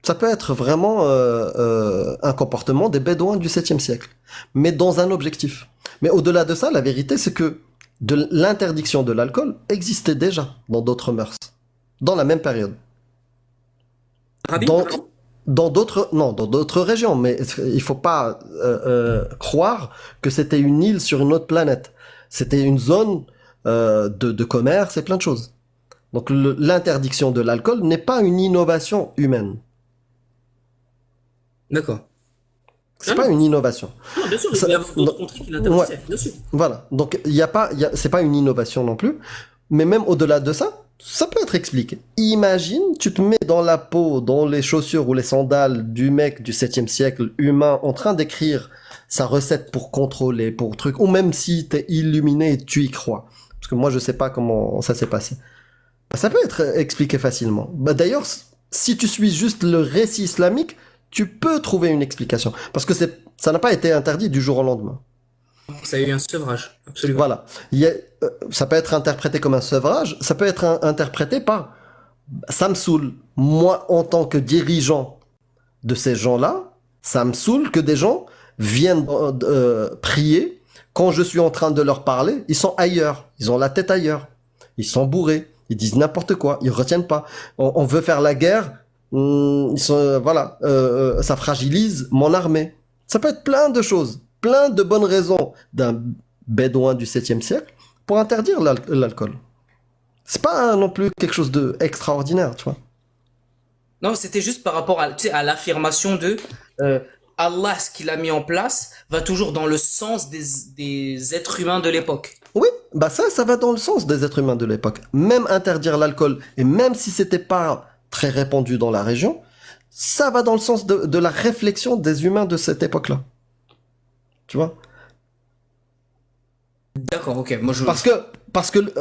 Ça peut être vraiment un comportement des Bédouins du 7e siècle, mais dans un objectif. Mais au-delà de ça, la vérité, c'est que l'interdiction de l'alcool existait déjà dans d'autres mœurs, dans la même période. Dans d'autres régions, mais il faut pas croire que c'était une île sur une autre planète. C'était une zone de commerce et plein de choses. Donc l'interdiction de l'alcool n'est pas une innovation humaine. D'accord. C'est pas une innovation. Non, bien sûr, il Ça- y a d'autres contrées qui l'interdisaient, ouais. bien sûr. Voilà. Donc c'est pas une innovation non plus. Mais même au-delà de ça, ça peut être expliqué. Imagine, tu te mets dans la peau, dans les chaussures ou les sandales du mec du 7e siècle humain en train d'écrire sa recette pour contrôler, pour truc, ou même si t'es illuminé et tu y crois. Parce que moi, je sais pas comment ça s'est passé. Ça peut être expliqué facilement. Bah, d'ailleurs, si tu suis juste le récit islamique, tu peux trouver une explication. Parce que ça n'a pas été interdit du jour au lendemain. Ça a eu un sevrage, absolument. Voilà. Ça peut être interprété comme un sevrage, ça peut être interprété par ça me saoule. Moi, en tant que dirigeant de ces gens-là, ça me saoule que des gens viennent prier. Quand je suis en train de leur parler, ils sont ailleurs. Ils ont la tête ailleurs. Ils sont bourrés. Ils disent n'importe quoi. Ils retiennent pas. On veut faire la guerre. Ça fragilise mon armée. Ça peut être plein de choses. Plein de bonnes raisons d'un bédouin du 7e siècle pour interdire l'alcool. C'est pas non plus quelque chose d'extraordinaire, tu vois. Non, c'était juste par rapport à, tu sais, à l'affirmation de Allah, ce qu'il a mis en place, va toujours dans le sens des êtres humains de l'époque. Oui, bah ça va dans le sens des êtres humains de l'époque. Même interdire l'alcool, et même si c'était pas très répandu dans la région, ça va dans le sens de la réflexion des humains de cette époque-là. Tu vois? D'accord, ok. Moi, Parce que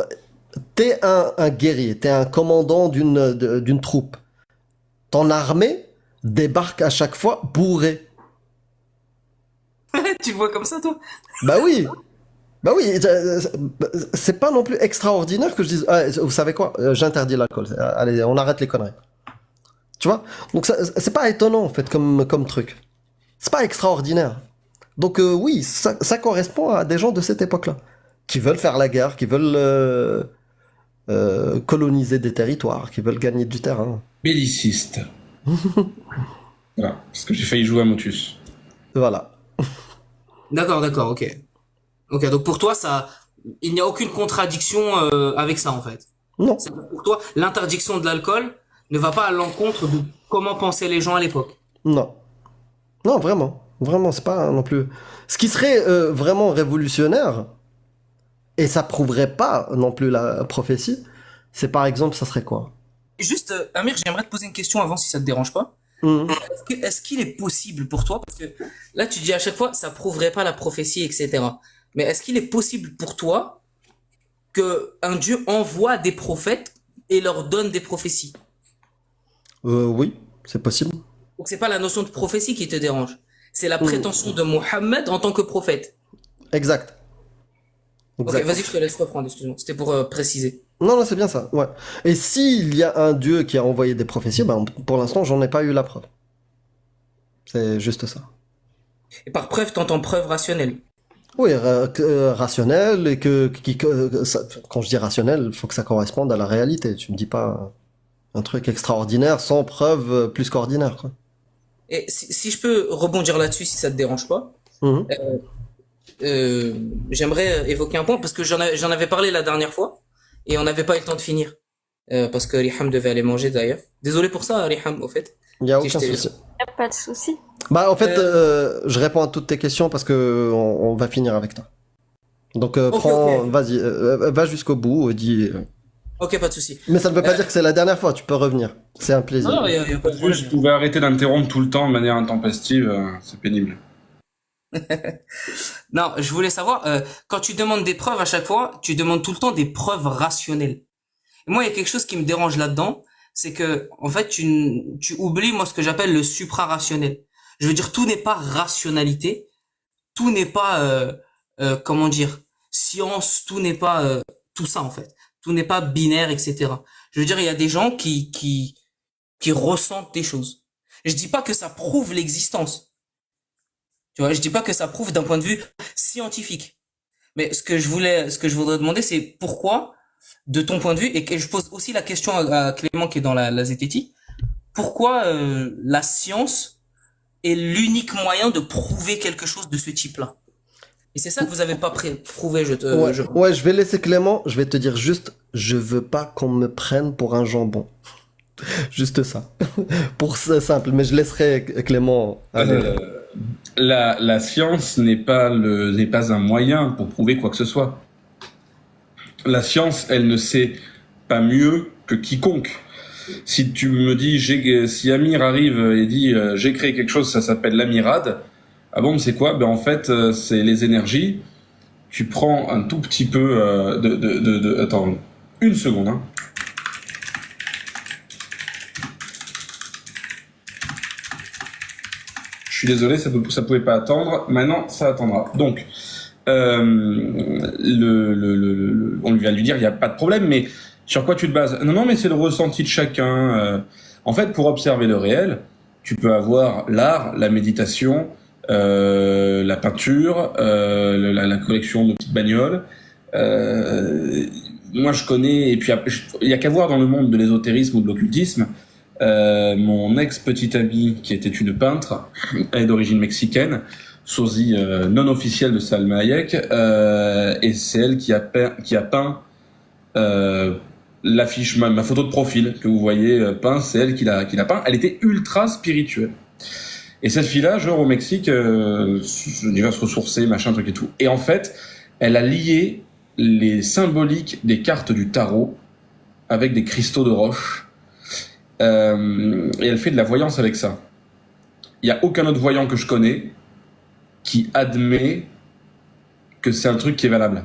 t'es un guerrier, t'es un commandant d'une troupe. Ton armée débarque à chaque fois bourrée. tu le vois comme ça, toi? Bah oui, c'est pas non plus extraordinaire que je dise, ah, vous savez quoi, j'interdis l'alcool. Allez, on arrête les conneries. Tu vois? Donc c'est pas étonnant en fait comme truc. C'est pas extraordinaire. Donc oui, ça correspond à des gens de cette époque-là qui veulent faire la guerre, qui veulent coloniser des territoires, qui veulent gagner du terrain. Belliciste. Voilà, parce que j'ai failli jouer à Motus. Voilà. D'accord, ok. Ok, donc pour toi, il n'y a aucune contradiction avec ça, en fait. Non, Pour toi, l'interdiction de l'alcool ne va pas à l'encontre de comment pensaient les gens à l'époque. non. Non, vraiment. Vraiment, c'est pas non plus. Ce qui serait vraiment révolutionnaire, et ça prouverait pas non plus la prophétie, c'est par exemple, ça serait quoi? Juste, Amir, j'aimerais te poser une question avant, si ça te dérange pas. Mhm. Est-ce qu'il est possible pour toi, parce que là, tu dis à chaque fois, ça prouverait pas la prophétie, etc. Mais est-ce qu'il est possible pour toi que un Dieu envoie des prophètes et leur donne des prophéties? Oui, c'est possible. Donc c'est pas la notion de prophétie qui te dérange, c'est la Mhm. prétention de Mohammed en tant que prophète. Exact. Ok, Exact. vas-y, je te laisse reprendre, excuse-moi. C'était pour préciser. Non, non, c'est bien ça, ouais. Et s'il y a un Dieu qui a envoyé des prophéties, ben, pour l'instant, j'en ai pas eu la preuve. C'est juste ça. Et par preuve, t'entends preuve rationnelle. Oui, rationnel, et quand je dis rationnel, il faut que ça corresponde à la réalité. Tu me dis pas un truc extraordinaire sans preuve plus qu'ordinaire, quoi. Et si je peux rebondir là-dessus, si ça te dérange pas, Mhm. j'aimerais évoquer un point parce que j'en avais parlé la dernière fois et on n'avait pas eu le temps de finir. Parce que Riham devait aller manger d'ailleurs. Désolé pour ça, Riham, au fait. Il y a Si aucun je t'ai- souci. Y a pas de souci. Bah, en fait, je réponds à toutes tes questions parce que on va finir avec toi. Donc, prends, ok. vas-y, va jusqu'au bout, dis. Ok, pas de souci. Mais ça ne veut pas dire que c'est la dernière fois. Tu peux revenir. C'est un plaisir. Non, y a pas de Je problème. pouvais arrêter d'interrompre tout le temps de manière intempestive, c'est pénible. Non, je voulais savoir, quand tu demandes des preuves à chaque fois, tu demandes tout le temps des preuves rationnelles. Et moi, il y a quelque chose qui me dérange là-dedans, c'est que, en fait, tu oublies, moi, ce que j'appelle le supra-rationnel. Je veux dire, tout n'est pas rationalité, tout n'est pas, comment dire, science, tout n'est pas, tout ça, en fait. Tout n'est pas binaire, etc. Je veux dire, il y a des gens qui ressentent des choses. Je dis pas que ça prouve l'existence. Tu vois, je dis pas que ça prouve d'un point de vue scientifique. Mais ce que je voudrais demander, c'est pourquoi, de ton point de vue, et que je pose aussi la question à Clément qui est dans la zététique, pourquoi la science est l'unique moyen de prouver quelque chose de ce type-là? Et c'est ça que vous avez pas prouvé, Ouais, ouais, je vais laisser Clément. Je vais te dire juste, je veux pas qu'on me prenne pour un jambon. Juste ça. Pour ça, simple. Mais je laisserai Clément. La science n'est pas un moyen pour prouver quoi que ce soit. La science, elle ne sait pas mieux que quiconque. Si tu me dis, si Amir arrive et dit, j'ai créé quelque chose, ça s'appelle l'amirade. Ah bon, c'est quoi? Ben en fait, c'est les énergies. Tu prends un tout petit peu attends, une seconde, hein. Je suis désolé, ça pouvait pas attendre. Maintenant, ça attendra. Donc, on lui vient de lui dire, il n'y a pas de problème, mais sur quoi tu te bases? Non, mais c'est le ressenti de chacun. En fait, pour observer le réel, tu peux avoir l'art, la méditation, la peinture, la collection de petites bagnoles. Moi, je connais, et puis il y a qu'à voir dans le monde de l'ésotérisme ou de l'occultisme. Mon ex-petite amie, qui était une peintre, elle est d'origine mexicaine, sosie non officielle de Salma Hayek, et c'est elle qui a peint l'affiche, ma photo de profil que vous voyez peint, c'est elle qui l'a peint. Elle était ultra spirituelle. Et cette fille-là, genre au Mexique, je va se ressourcer, machin, truc et tout. Et en fait, elle a lié les symboliques des cartes du tarot avec des cristaux de roche. Et elle fait de la voyance avec ça. Il n'y a aucun autre voyant que je connais qui admet que c'est un truc qui est valable.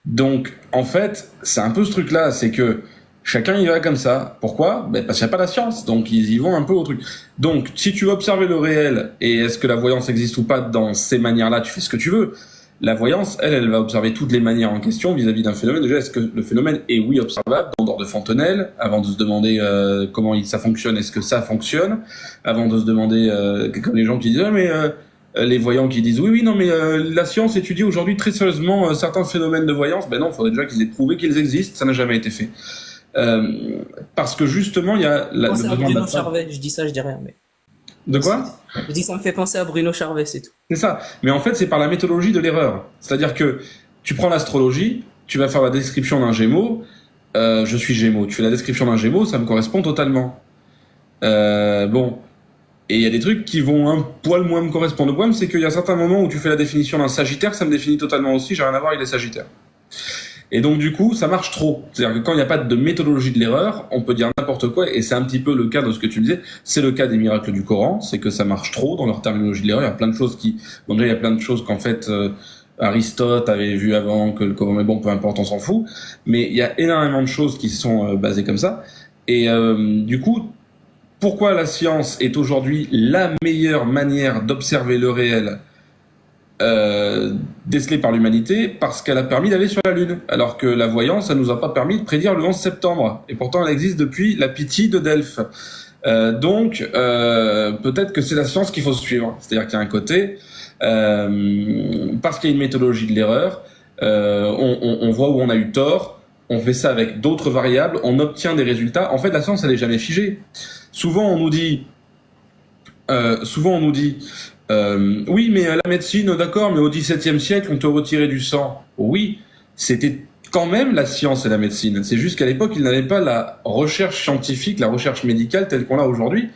Donc, en fait, c'est un peu ce truc-là, c'est que chacun y va comme ça. Pourquoi? Parce qu'il n'y a pas la science, donc ils y vont un peu au truc. Donc, si tu veux observer le réel, et est-ce que la voyance existe ou pas dans ces manières-là, tu fais ce que tu veux. La voyance, elle va observer toutes les manières en question vis-à-vis d'un phénomène. Déjà, est-ce que le phénomène est, oui, observable, en dehors de Fontenelle, avant de se demander comment ça fonctionne, est-ce que ça fonctionne, avant de se demander, comme les gens qui disent, les voyants qui disent, oui, non, mais la science étudie aujourd'hui très sérieusement certains phénomènes de voyance. Ben non, il faudrait déjà qu'ils aient prouvé qu'ils existent, ça n'a jamais été fait. Parce que justement, il y a le Penser à besoin de Bruno la preuve. Charvet, je dis ça, je dis rien, mais. De quoi? Je dis ça me fait penser à Bruno Charvet, c'est tout. C'est ça. Mais en fait, c'est par la méthodologie de l'erreur. C'est-à-dire que tu prends l'astrologie, tu vas faire la description d'un Gémeaux. Je suis Gémeaux. Tu fais la description d'un Gémeaux, ça me correspond totalement. Bon. Et il y a des trucs qui vont un poil moins me correspondre. Le problème, c'est qu'il y a certains moments où tu fais la définition d'un Sagittaire, ça me définit totalement aussi. J'ai rien à voir, il est Sagittaire. Et donc, du coup, ça marche trop. C'est-à-dire que quand il n'y a pas de méthodologie de l'erreur, on peut dire n'importe quoi. Et c'est un petit peu le cas de ce que tu disais. C'est le cas des miracles du Coran. C'est que ça marche trop dans leur terminologie de l'erreur. Il y a plein de choses qui... Bon, déjà, il y a plein de choses qu'en fait, Aristote avait vu avant, que le Coran... Mais bon, peu importe, on s'en fout. Mais il y a énormément de choses qui sont basées comme ça. Et du coup, pourquoi la science est aujourd'hui la meilleure manière d'observer le réel décelé par l'humanité? Parce qu'elle a permis d'aller sur la Lune, alors que la voyance, ça nous a pas permis de prédire le 11 septembre. Et pourtant, elle existe depuis la Pythie de Delphes. Donc, peut-être que c'est la science qu'il faut suivre. C'est-à-dire qu'il y a un côté, parce qu'il y a une méthodologie de l'erreur, on voit où on a eu tort, on fait ça avec d'autres variables, on obtient des résultats. En fait, la science, elle est jamais figée. Souvent, on nous dit, oui, mais la médecine, d'accord, mais au XVIIe siècle, on te retirait du sang. Oui, c'était quand même la science et la médecine. C'est juste qu'à l'époque, ils n'avaient pas la recherche scientifique, la recherche médicale telle qu'on l'a aujourd'hui.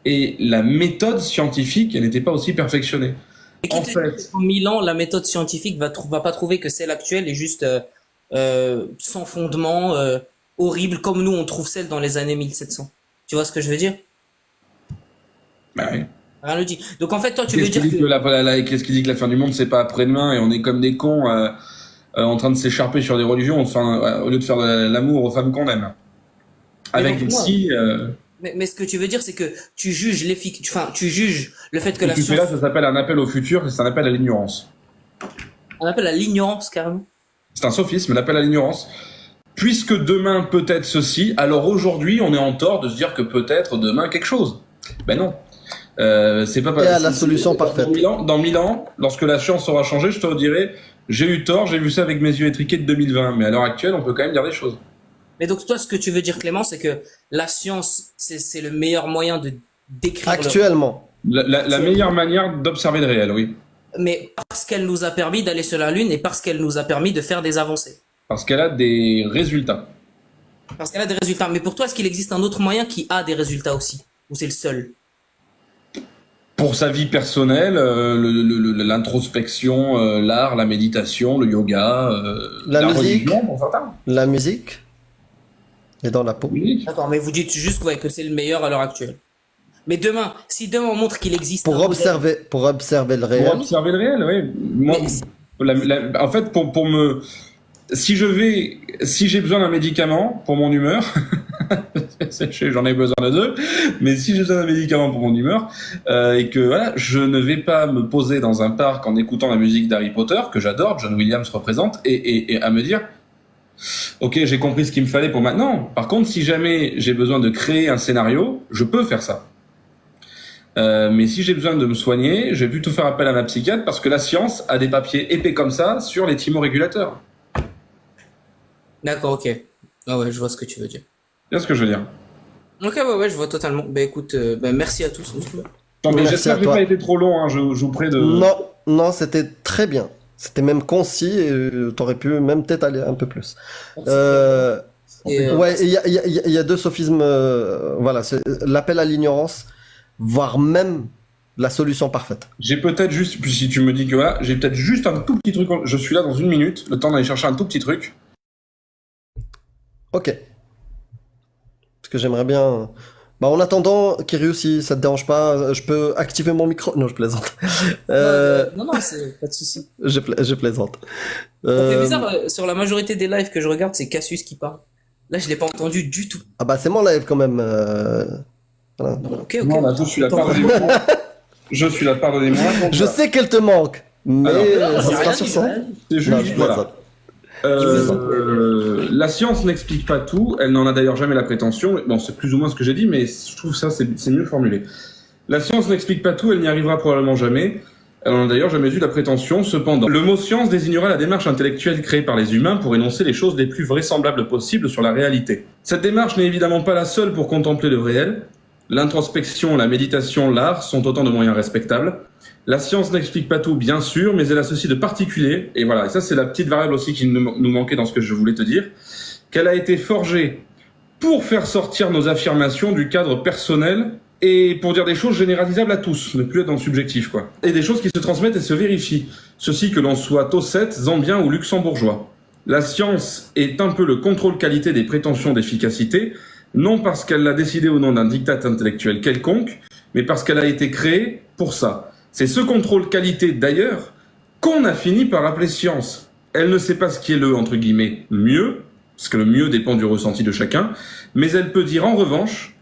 Et la méthode scientifique, elle n'était pas aussi perfectionnée. Et qui En te fait- dit qu'en 1000 ans, la méthode scientifique va pas trouver que celle actuelle est juste sans fondement, horrible, comme nous on trouve celle dans les années 1700. Tu vois ce que je veux dire? Bah oui. Rien ne dit. Donc en fait, toi, tu veux Qu'est-ce qui dire dit que... qu'est-ce qui dit que la fin du monde, c'est pas après-demain et on est comme des cons en train de s'écharper sur des religions, enfin, au lieu de faire l'amour aux femmes qu'on aime. Avec Mais des non, si... Mais ce que tu veux dire, c'est que tu juges tu juges le fait que ce la que tu fais science, là, ça s'appelle un appel au futur et c'est un appel à l'ignorance. on appelle à l'ignorance carrément. C'est un sophisme, un appel à l'ignorance. Puisque demain peut-être ceci, alors aujourd'hui on est en tort de se dire que peut-être demain quelque chose. Ben non. C'est pas Et à la solution parfaite. Dans 1000 ans, lorsque la science aura changé, je te dirai, j'ai eu tort, j'ai vu ça avec mes yeux étriqués de 2020. Mais à l'heure actuelle, on peut quand même dire des choses. Mais donc toi, ce que tu veux dire, Clément, c'est que la science, c'est le meilleur moyen de décrire Actuellement. La meilleure manière d'observer le réel, oui. mais parce qu'elle nous a permis d'aller sur la Lune et parce qu'elle nous a permis de faire des avancées. Parce qu'elle a des résultats. Parce qu'elle a des résultats. Mais pour toi, est-ce qu'il existe un autre moyen qui a des résultats aussi? Ou c'est le seul? Pour sa vie personnelle, l'introspection, l'art, la méditation, le yoga, La musique. religion, pour certains. La musique est dans la peau. Oui. D'accord, mais vous dites juste ouais, que c'est le meilleur à l'heure actuelle. Mais demain, si demain on montre qu'il existe Pour un modèle- observer le Pour réel. observer le réel, oui. Moi, Mais- en fait, pour me, si j'ai besoin d'un médicament pour mon humeur, j'en ai besoin de deux, mais si j'ai besoin d'un médicament pour mon humeur, et que voilà, je ne vais pas me poser dans un parc en écoutant la musique d'Harry Potter, que j'adore, John Williams représente, et à me dire, ok, j'ai compris ce qu'il me fallait pour maintenant. Par contre, si jamais j'ai besoin de créer un scénario, je peux faire ça. Mais si j'ai besoin de me soigner, je vais plutôt faire appel à ma psychiatre parce que la science a des papiers épais comme ça sur les thymorégulateurs. D'accord, ok. Ah ouais, je vois ce que tu veux dire. C'est ce que je veux dire. Ok, ouais, je vois totalement. Bah écoute, merci à tous. En tout cas. Non, mais Merci j'espère à que j'ai toi. pas été trop long, hein, je vous prie de... Non, c'était très bien. C'était même concis et t'aurais pu même peut-être aller un peu plus. Et, Ouais, il y a deux sophismes. Voilà, c'est l'appel à l'ignorance, voire même la solution parfaite. J'ai peut-être juste, puis si tu me dis que voilà, j'ai peut-être juste un tout petit truc, je suis là dans 1 minute, le temps d'aller chercher un tout petit truc. Ok. Parce que j'aimerais bien. Bah, en attendant, Kiryu, si ça te dérange pas, je peux activer mon micro. Non, je plaisante. non, c'est pas de souci. Je plaisante. Ça fait bizarre, sur la majorité des lives que je regarde, c'est Cassius qui parle. Là, je l'ai pas entendu du tout. Ah bah c'est mon live quand même. Voilà. Ok. Non, là, je suis là, pardonnez-moi. Je suis là, pardonnez-moi. Donc, Je voilà. sais qu'elle te manque, mais Alors, ça j'ai sera rien sur dit, ça. j'ai rien dit. C'est Non, juste, je voilà. plaisante. La science n'explique pas tout, elle n'en a d'ailleurs jamais la prétention. Bon, c'est plus ou moins ce que j'ai dit, mais je trouve ça c'est mieux formulé. La science n'explique pas tout, elle n'y arrivera probablement jamais. Elle n'en a d'ailleurs jamais eu la prétention, cependant. Le mot science désignera la démarche intellectuelle créée par les humains pour énoncer les choses les plus vraisemblables possibles sur la réalité. Cette démarche n'est évidemment pas la seule pour contempler le réel. L'introspection, la méditation, l'art sont autant de moyens respectables. La science n'explique pas tout, bien sûr, mais elle a ceci de particulier, et voilà, et ça c'est la petite variable aussi qui nous manquait dans ce que je voulais te dire, qu'elle a été forgée pour faire sortir nos affirmations du cadre personnel et pour dire des choses généralisables à tous, ne plus être dans le subjectif, quoi. Et des choses qui se transmettent et se vérifient. Ceci que l'on soit ossète, zambien ou luxembourgeois. La science est un peu le contrôle qualité des prétentions d'efficacité, non parce qu'elle l'a décidé au nom d'un diktat intellectuel quelconque, mais parce qu'elle a été créée pour ça. C'est ce contrôle qualité, d'ailleurs, qu'on a fini par appeler science. Elle ne sait pas ce qui est le, entre guillemets, mieux, parce que le mieux dépend du ressenti de chacun, mais elle peut dire en revanche,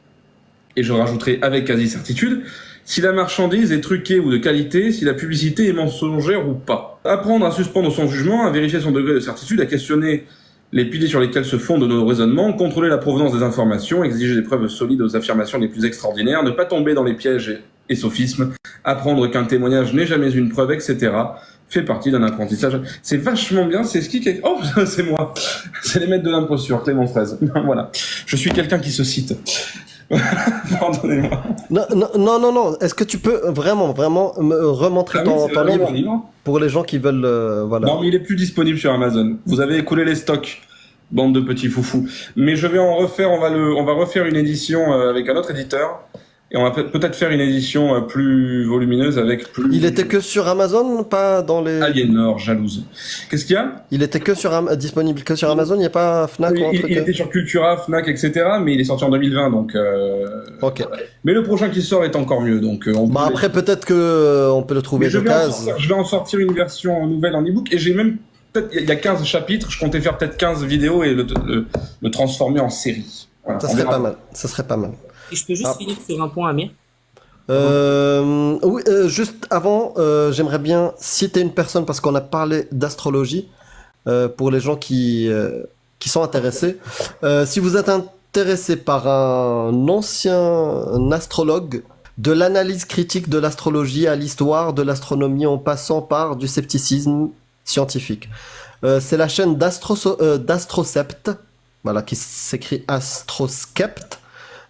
et je rajouterai avec quasi-certitude, si la marchandise est truquée ou de qualité, si la publicité est mensongère ou pas. Apprendre à suspendre son jugement, à vérifier son degré de certitude, à questionner les piliers sur lesquels se fondent nos raisonnements, contrôler la provenance des informations, exiger des preuves solides aux affirmations les plus extraordinaires, ne pas tomber dans les pièges et sophismes, apprendre qu'un témoignage n'est jamais une preuve, etc., fait partie d'un apprentissage. C'est vachement bien, c'est ce qui... Oh, c'est moi. C'est les maîtres de l'imposture, Clément Fraise. Voilà. Je suis quelqu'un qui se cite. Pardonnez-moi. Non. Est-ce que tu peux vraiment me remontrer ton livre pour les gens qui veulent... voilà. Non, mais il est plus disponible sur Amazon. Vous avez écoulé les stocks, bande de petits foufous. Mais je vais en refaire, on va refaire une édition avec un autre éditeur. Et on va peut-être faire une édition plus volumineuse avec plus... Il était que sur Amazon, pas dans les... Aliénor, jalouse. Qu'est-ce qu'il y a? Il était que disponible que sur Amazon, il n'y a pas Fnac ou un truc... Il était sur Cultura, Fnac, etc. Mais il est sorti en 2020, donc... Ok. Mais le prochain qui sort est encore mieux, donc... après, peut-être que on peut le trouver d'occasion. Je vais en sortir une version nouvelle en e-book, et j'ai même... Peut-être, il y a 15 chapitres, je comptais faire peut-être 15 vidéos et le transformer en série. Voilà, ça serait pas mal. Ça serait pas mal. Et je peux juste finir sur un point, Amir? Oui, juste avant, j'aimerais bien citer une personne parce qu'on a parlé d'astrologie pour les gens qui sont intéressés. Si vous êtes intéressé par un ancien astrologue, de l'analyse critique de l'astrologie à l'histoire de l'astronomie en passant par du scepticisme scientifique, c'est la chaîne d'Astrosept, voilà, qui s'écrit Astroskept.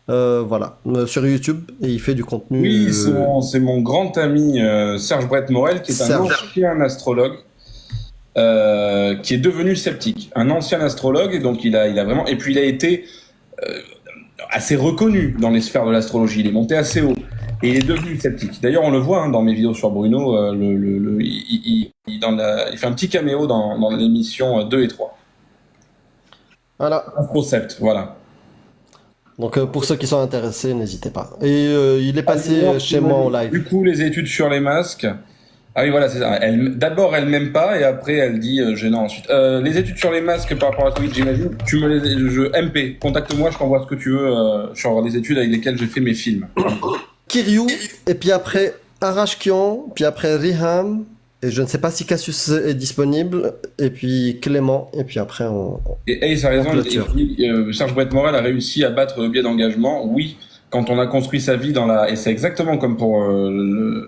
Voilà, sur YouTube, et il fait du contenu. Oui, c'est mon grand ami Serge Brett-Morel, qui est un ancien astrologue, qui est devenu sceptique. Un ancien astrologue, et donc il a vraiment, et puis il a été assez reconnu dans les sphères de l'astrologie. Il est monté assez haut, et il est devenu sceptique. D'ailleurs, on le voit dans mes vidéos sur Bruno, il fait un petit caméo dans l'émission 2 et 3. Voilà. Astrosept, voilà. Donc pour ceux qui sont intéressés, n'hésitez pas. Et il est passé chez moi en live. Du coup, les études sur les masques. Ah oui, voilà, c'est ça. D'abord, elle m'aime pas, et après, elle dit gênant ensuite. Les études sur les masques par rapport à Covid, j'imagine. MP, contacte-moi, je t'envoie ce que tu veux sur les études avec lesquelles j'ai fait mes films. Kiryu, et puis après Arashkian, puis après Riham, et je ne sais pas si Cassius est disponible, et puis Clément, et puis après on... Et Ace a raison, Serge Brett-Morel a réussi à battre le biais d'engagement, oui, quand on a construit sa vie dans la... Et c'est exactement comme pour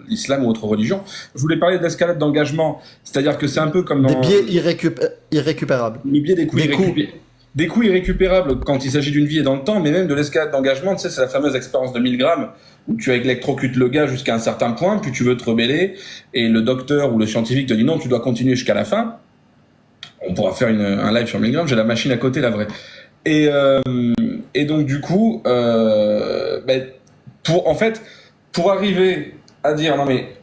l'islam ou autre religion. Je voulais parler de l'escalade d'engagement, c'est-à-dire que c'est un peu comme dans... Des biais irrécupérables. Les biais des coûts irrécupérables quand il s'agit d'une vie et dans le temps, mais même de l'escalade d'engagement, tu sais, c'est la fameuse expérience de 1000 grammes, où tu électrocutes le gars jusqu'à un certain point, puis tu veux te rebeller, et le docteur ou le scientifique te dit non, tu dois continuer jusqu'à la fin. On pourra faire un live sur 1000 grammes, j'ai la machine à côté, la vraie. Et donc du coup, pour arriver à dire non mais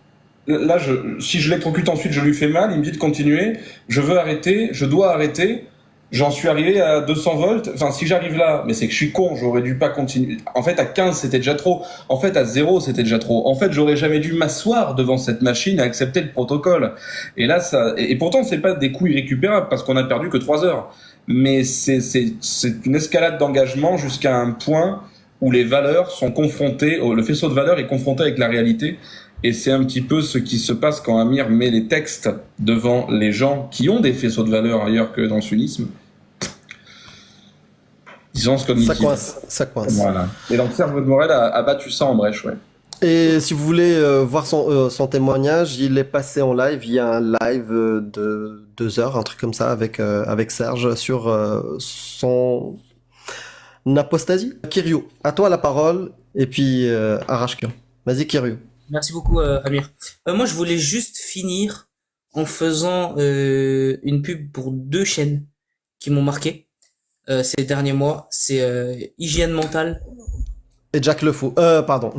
là, si je l'électrocute ensuite, je lui fais mal, il me dit de continuer, je veux arrêter, je dois arrêter. J'en suis arrivé à 200 volts. Enfin, si j'arrive là, mais c'est que je suis con, j'aurais dû pas continuer. En fait, à 15, c'était déjà trop. En fait, à 0, c'était déjà trop. En fait, j'aurais jamais dû m'asseoir devant cette machine et accepter le protocole. Et là, et pourtant, c'est pas des coûts irrécupérables parce qu'on a perdu que 3 heures. Mais c'est une escalade d'engagement jusqu'à un point où les valeurs sont confrontées, le faisceau de valeurs est confronté avec la réalité. Et c'est un petit peu ce qui se passe quand Amir met les textes devant les gens qui ont des faisceaux de valeurs ailleurs que dans le sunnisme. Dissonance cognitive. Ça coince. Voilà. Et donc Serge Brett-Morel a battu ça en brèche, ouais. Et si vous voulez voir son témoignage, il est passé en live. Il y a un live de 2 heures, un truc comme ça, avec Serge sur son apostasie. Kiryu, à toi la parole, et puis Arashkian. Vas-y, Kiryu. Merci beaucoup, Amir. Moi, je voulais juste finir en faisant une pub pour 2 chaînes qui m'ont marqué ces derniers mois. C'est Hygiène Mentale. Et Jack le Fou. Pardon.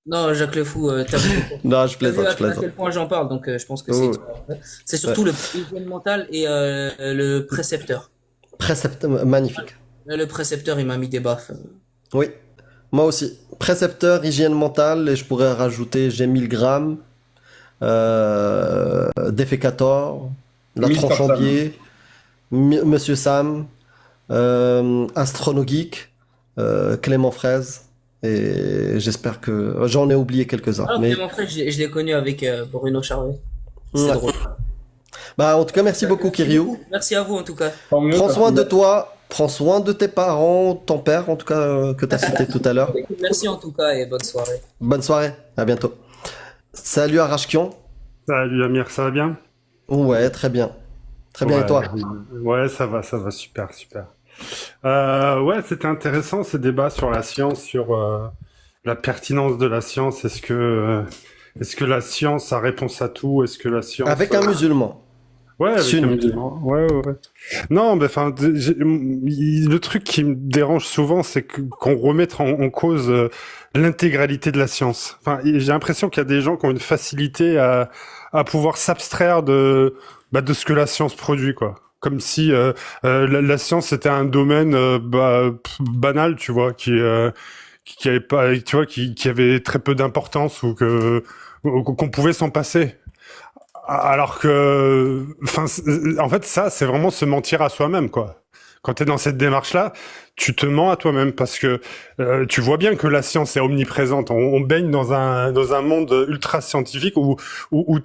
Non, Jacques Le Fou, t'as vu, Non, je t'as vu plaisante, je à plaisante. quel point j'en parle, donc je pense que Oh, c'est surtout le Hygiène Mentale et le Précepteur. précepteur, magnifique. Le Précepteur, il m'a mis des baffes. Oui, moi aussi. Précepteur, hygiène mentale, et je pourrais rajouter j'ai 1000 grammes, Défécator, la Mister tronche en Sam. biais, Monsieur Sam, Astronogeek, Clément Fraise, et j'espère que j'en ai oublié quelques-uns. Alors, Mais Clément Frère, je l'ai connu avec Bruno Charvet. C'est ouais. drôle. Bah, en tout cas, merci beaucoup, Kiryu. Merci à vous, en tout cas. Tant mieux, Prends parce soin que- de toi, prends soin de tes parents, ton père, en tout cas, que tu as cité tout à l'heure. Merci en tout cas et bonne soirée. Bonne soirée, à bientôt. Salut Arashkian. Salut Amir, ça va bien? Ouais, très bien. Très bien, et Ouais, toi? ouais, ça va, super, super. Ouais, c'était intéressant ces débats sur la science, sur la pertinence de la science. Est-ce que la science a réponse à tout? Est-ce que la science Avec un musulman. Ouais, avec un Sunni. musulman. Ouais. Non, mais enfin, le truc qui me dérange souvent, c'est qu'on remette en cause l'intégralité de la science. Enfin, j'ai l'impression qu'il y a des gens qui ont une facilité à pouvoir s'abstraire de ce que la science produit, quoi. Comme si la science c'était un domaine banal, tu vois, qui avait pas, tu vois, qui avait très peu d'importance ou qu'on pouvait s'en passer. Alors que, enfin, en fait, ça, c'est vraiment se mentir à soi-même, quoi. Quand tu es dans cette démarche-là, tu te mens à toi-même parce que tu vois bien que la science est omniprésente. On baigne dans un monde ultra scientifique où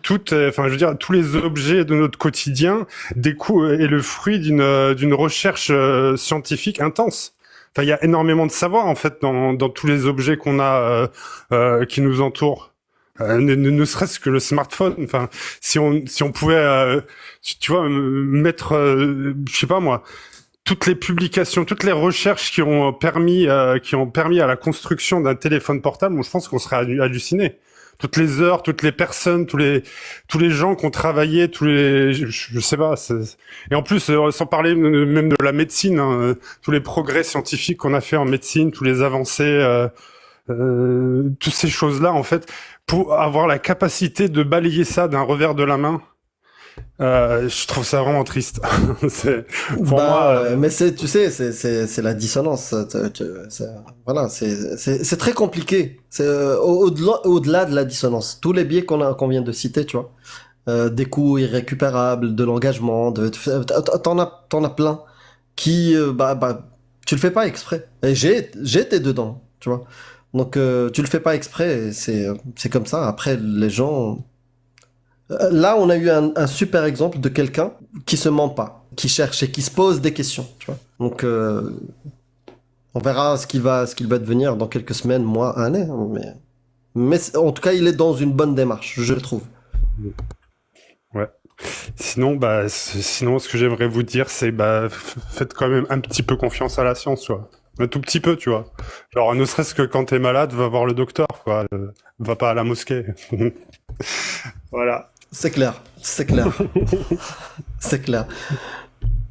tout, enfin, je veux dire, tous les objets de notre quotidien est le fruit d'une recherche scientifique intense. Enfin, il y a énormément de savoir en fait dans tous les objets qu'on a qui nous entourent. Ne serait-ce que le smartphone. Enfin, si on pouvait, tu vois, mettre, je sais pas moi, toutes les publications, toutes les recherches qui ont permis à la construction d'un téléphone portable, je pense qu'on serait halluciné. Toutes les heures, toutes les personnes, tous les gens qui ont travaillé, je sais pas. Et en plus, sans parler même de la médecine, hein, tous les progrès scientifiques qu'on a fait en médecine, tous les avancées, toutes ces choses-là, en fait, pour avoir la capacité de balayer ça d'un revers de la main, je trouve ça vraiment triste. Pour moi, Mais tu sais, c'est la dissonance. Voilà, c'est très compliqué. C'est au-delà de la dissonance. Tous les biais qu'on vient de citer, tu vois, des coûts irrécupérables, de l'engagement, t'en as plein qui, tu le fais pas exprès. Et j'ai été dedans, tu vois. Donc tu le fais pas exprès. C'est comme ça. Après, les gens. Là, on a eu un super exemple de quelqu'un qui se ment pas, qui cherche et qui se pose des questions, tu vois. Donc, on verra ce qu'il va devenir dans quelques semaines, mois, années. Hein, mais en tout cas, il est dans une bonne démarche, je trouve. ouais. Sinon, ce que j'aimerais vous dire, c'est faites quand même un petit peu confiance à la science, tu vois. Un tout petit peu, tu vois. Genre, ne serait-ce que quand t'es malade, va voir le docteur, quoi. Va pas à la mosquée. Voilà. C'est clair, c'est clair. C'est clair.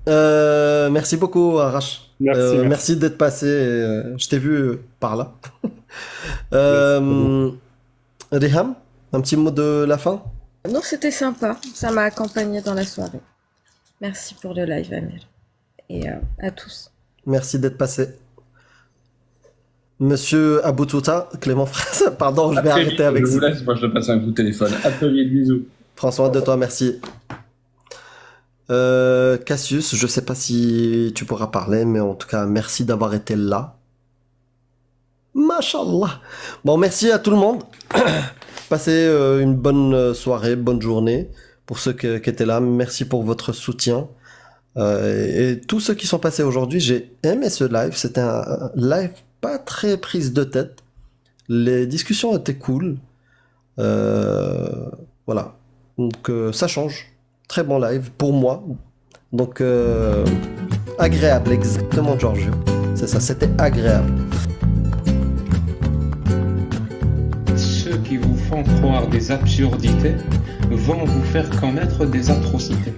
Merci beaucoup, Arash. Merci. Merci d'être passé. Je t'ai vu par là. Riham, un petit mot de la fin? Non, c'était sympa. Ça m'a accompagné dans la soirée. Merci pour le live, Amir. Et à tous. Merci d'être passé. Monsieur Aboutouta, Clément Fraisse, pardon, je vais arrêter avec Je vous ça. laisse, moi je passe un coup de téléphone. À très vite, bisous. Prends soin de toi, merci. Cassius, je sais pas si tu pourras parler, mais en tout cas, merci d'avoir été là. Mashallah. Bon, merci à tout le monde. Passez une bonne soirée, bonne journée. Pour ceux qui étaient là, merci pour votre soutien. Et tous ceux qui sont passés aujourd'hui, j'ai aimé ce live. C'était un live pas très prise de tête. Les discussions étaient cool. Voilà. Donc ça change. Très bon live pour moi. Donc agréable, exactement Giorgio. C'est ça, c'était agréable. Ceux qui vous font croire des absurdités vont vous faire commettre des atrocités.